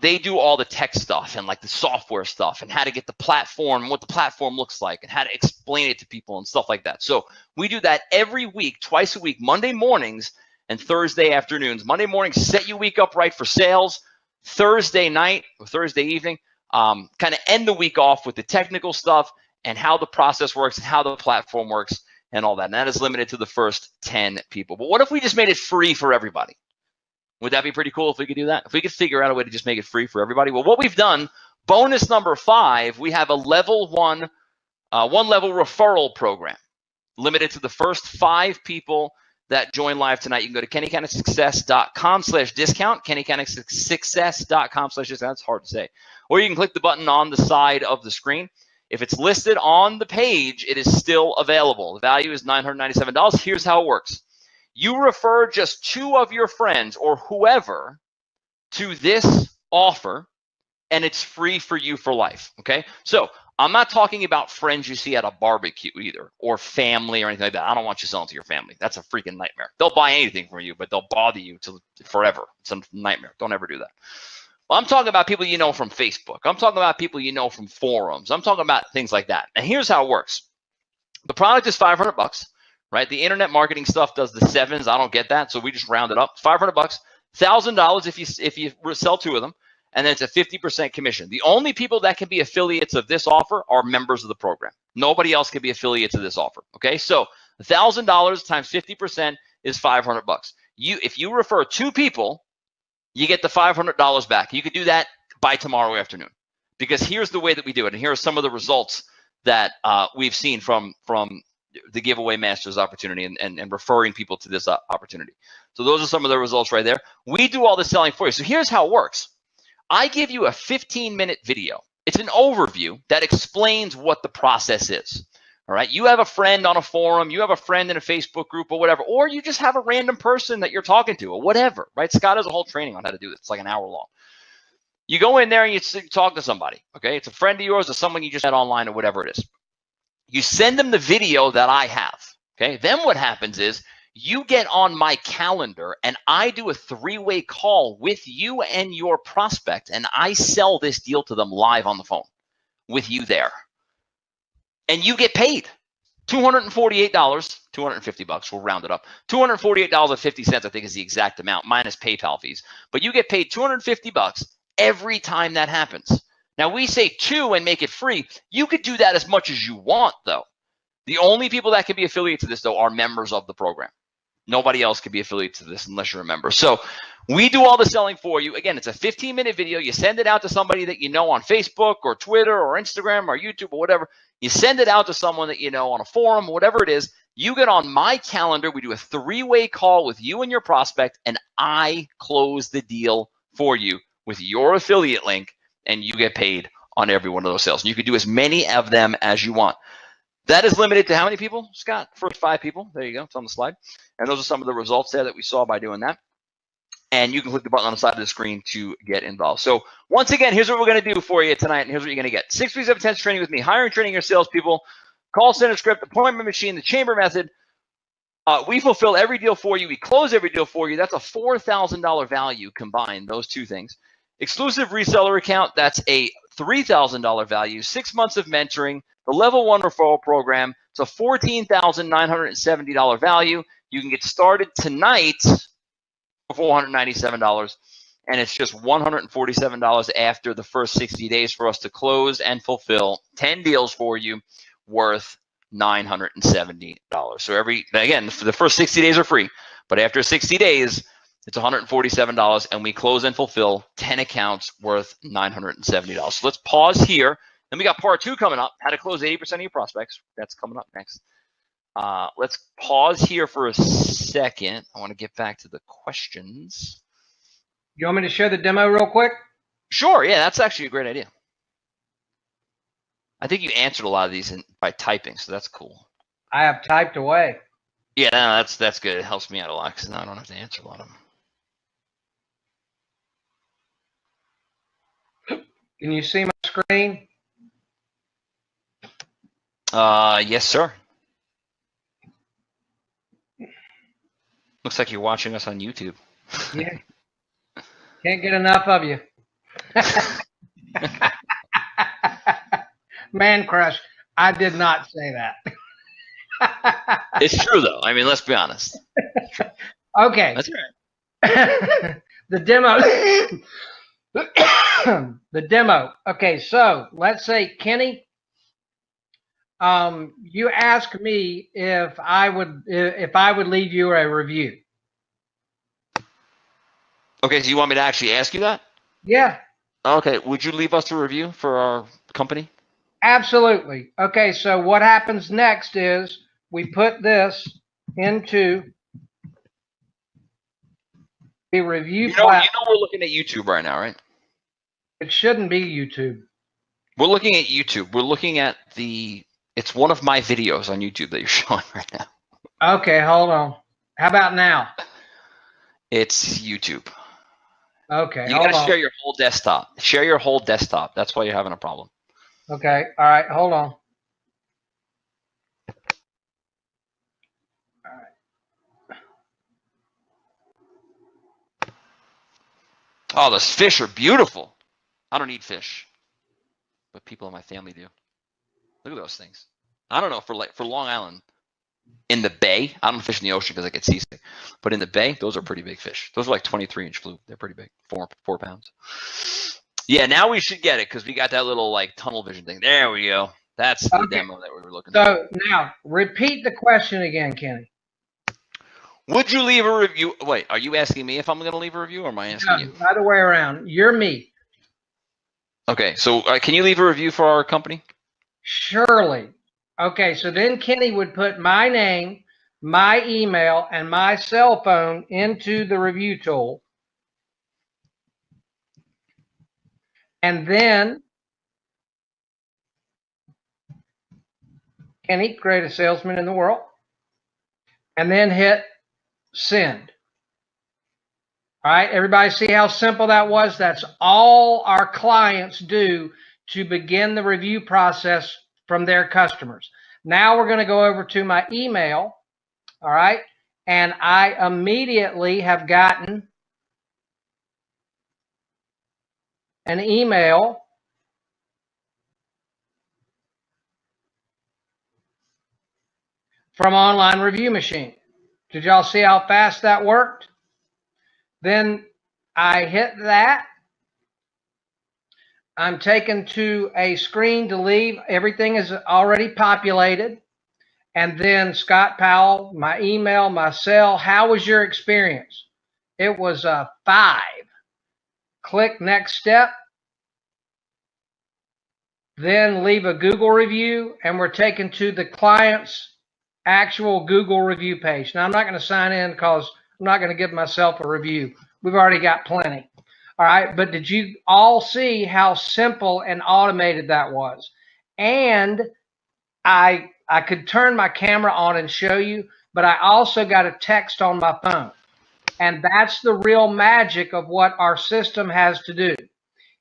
they do all the tech stuff and like the software stuff and how to get the platform and what the platform looks like and how to explain it to people and stuff like that. So we do that every week, twice a week, Monday mornings and Thursday afternoons. Monday morning, set your week up right for sales. Thursday night or Thursday evening, kind of end the week off with the technical stuff and how the process works and how the platform works and all that. And that is limited to the first 10 people. But what if we just made it free for everybody? Would that be pretty cool if we could do that? If we could figure out a way to just make it free for everybody? Well, what we've done, bonus number 5, we have a level 1 level referral program limited to the first 5 people that join live tonight. You can go to kennycannicksuccess.com/discount, kennycannicksuccess.com/discount. That's hard to say. Or you can click the button on the side of the screen. If it's listed on the page, it is still available. The value is $997. Here's how it works. You refer just 2 of your friends or whoever to this offer, and it's free for you for life, okay? So I'm not talking about friends you see at a barbecue either, or family or anything like that. I don't want you selling to your family. That's a freaking nightmare. They'll buy anything from you, but they'll bother you till forever. It's a nightmare. Don't ever do that. Well, I'm talking about people you know from Facebook. I'm talking about people you know from forums. I'm talking about things like that. And here's how it works. The product is $500, right? The internet marketing stuff does the 7s. I don't get that, so we just round it up. $500, $1,000 if you sell 2 of them, and then it's a 50% commission. The only people that can be affiliates of this offer are members of the program. Nobody else can be affiliates of this offer, okay? So $1,000 times 50% is $500. If you refer 2 people, you get the $500 back. You could do that by tomorrow afternoon, because here's the way that we do it, and here are some of the results that we've seen from the Giveaway Masters opportunity and referring people to this opportunity. So those are some of the results right there. We do all the selling for you. So here's how it works. I give you a 15-minute video. It's an overview that explains what the process is. All right. You have a friend on a forum, you have a friend in a Facebook group or whatever, or you just have a random person that you're talking to or whatever, right? Scott has a whole training on how to do this. It's like an hour long. You go in there and you talk to somebody. Okay. It's a friend of yours or someone you just met online or whatever it is. You send them the video that I have. Okay. Then what happens is you get on my calendar and I do a 3-way call with you and your prospect, and I sell this deal to them live on the phone with you there. And you get paid $248, $250, we'll round it up. $248.50, I think is the exact amount, minus PayPal fees. But you get paid $250 every time that happens. Now, we say 2 and make it free. You could do that as much as you want, though. The only people that can be affiliated to this, though, are members of the program. Nobody else can be affiliated to this unless you're a member. So we do all the selling for you. Again, it's a 15-minute video. You send it out to somebody that you know on Facebook or Twitter or Instagram or YouTube or whatever. You send it out to someone that you know on a forum, whatever it is. You get on my calendar. We do a 3-way call with you and your prospect, and I close the deal for you with your affiliate link, and you get paid on every one of those sales. And you can do as many of them as you want. That is limited to how many people, Scott? First 5 people. There you go. It's on the slide. And those are some of the results there that we saw by doing that. And you can click the button on the side of the screen to get involved. So once again, here's what we're going to do for you tonight, and here's what you're going to get. 6 weeks of intense training with me, hiring, training your salespeople, call center script, appointment machine, the chamber method. We fulfill every deal for you. We close every deal for you. That's a $4,000 value combined, those 2 things. Exclusive reseller account, that's a $3,000 value, 6 months of mentoring, the level 1 referral program. It's a $14,970 value. You can get started tonight for $497, and it's just $147 after the first 60 days for us to close and fulfill 10 deals for you worth $970. So again, for the first 60 days are free, but after 60 days, It's $147, and we close and fulfill 10 accounts worth $970. So let's pause here. Then we got part 2 coming up, how to close 80% of your prospects. That's coming up next. Let's pause here for a second. I want to get back to the questions. You want me to show the demo real quick? Sure, yeah, that's actually a great idea. I think you answered a lot of these by typing, so that's cool. I have typed away. Yeah, no, that's good. It helps me out a lot because now I don't have to answer a lot of them. Can you see my screen? Yes, sir. Looks like you're watching us on YouTube. Yeah. Can't get enough of you. Man crush. I did not say that. It's true, though. I mean, let's be honest. Okay. That's right. The demo. The demo. Okay, so let's say, Kenny, you asked me if I would leave you a review. Okay, so you want me to actually ask you that? Yeah. Okay, would you leave us a review for our company? Absolutely. Okay, so what happens next is we put this into the review platform. You know we're looking at YouTube right now, right? It shouldn't be YouTube. We're looking at YouTube. We're looking at it's one of my videos on YouTube that you're showing right now. Okay, hold on. How about now? It's YouTube. Okay, you gotta share your whole desktop. Share your whole desktop. That's why you're having a problem. Okay, all right, hold on. All right. Oh, those fish are beautiful. I don't eat fish, but people in my family do. Look at those things. I don't know, for Long Island, in the bay, I don't fish in the ocean because I get seasick, but in the bay, those are pretty big fish. Those are like 23-inch fluke. They're pretty big, 4 pounds. Yeah, now we should get it because we got that little like tunnel vision thing. There we go. That's the demo that we were looking for. So now, repeat the question again, Kenny. Would you leave a review? Wait, are you asking me if I'm going to leave a review, or am I asking you? The other way around. You're me. Okay, so can you leave a review for our company? Surely. Okay, so then Kenny would put my name, my email, and my cell phone into the review tool. And then Kenny, greatest salesman in the world. And then hit send. All right, everybody see how simple that was? That's all our clients do to begin the review process from their customers. Now we're going to go over to my email, all right? And I immediately have gotten an email from Online Review Machine. Did y'all see how fast that worked? Then I hit that. I'm taken to a screen to leave. Everything is already populated. And then Scott Powell, my email, my cell. How was your experience? It was a 5. Click next step. Then leave a Google review, and we're taken to the client's actual Google review page. Now, I'm not going to sign in because I'm not going to give myself a review. We've already got plenty. All right, but did you all see how simple and automated that was? And I could turn my camera on and show you, but I also got a text on my phone. And that's the real magic of what our system has to do.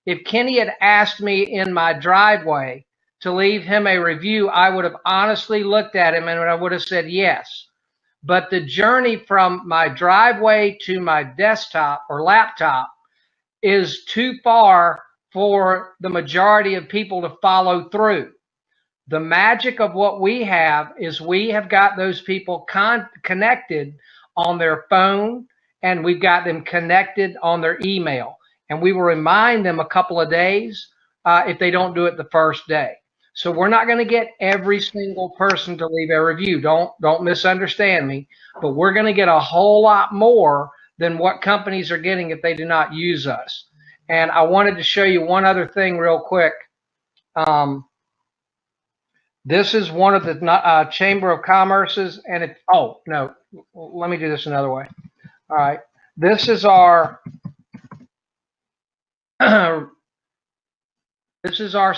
If Kenny had asked me in my driveway to leave him a review, I would have honestly looked at him and I would have said yes. But the journey from my driveway to my desktop or laptop is too far for the majority of people to follow through. The magic of what we have is we have got those people connected on their phone, and we've got them connected on their email. And we will remind them a couple of days if they don't do it the first day. So we're not going to get every single person to leave a review. Don't misunderstand me. But we're going to get a whole lot more than what companies are getting if they do not use us. And I wanted to show you one other thing real quick. This is one of the Chamber of Commerce's, and it, oh, no, let me do this another way. All right, this is our, this is our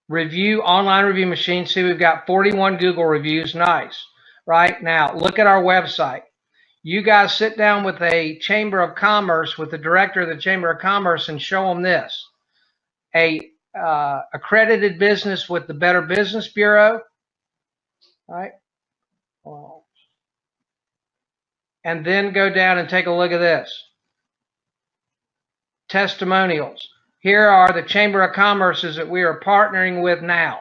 review, online review machine. See, we've got 41 Google reviews, nice. Right, now, look at our website. You guys sit down with a Chamber of Commerce, with the director of the Chamber of Commerce, and show them this. Accredited business with the Better Business Bureau, right? And then go down and take a look at this. Testimonials. Here are the Chamber of Commerces that we are partnering with now.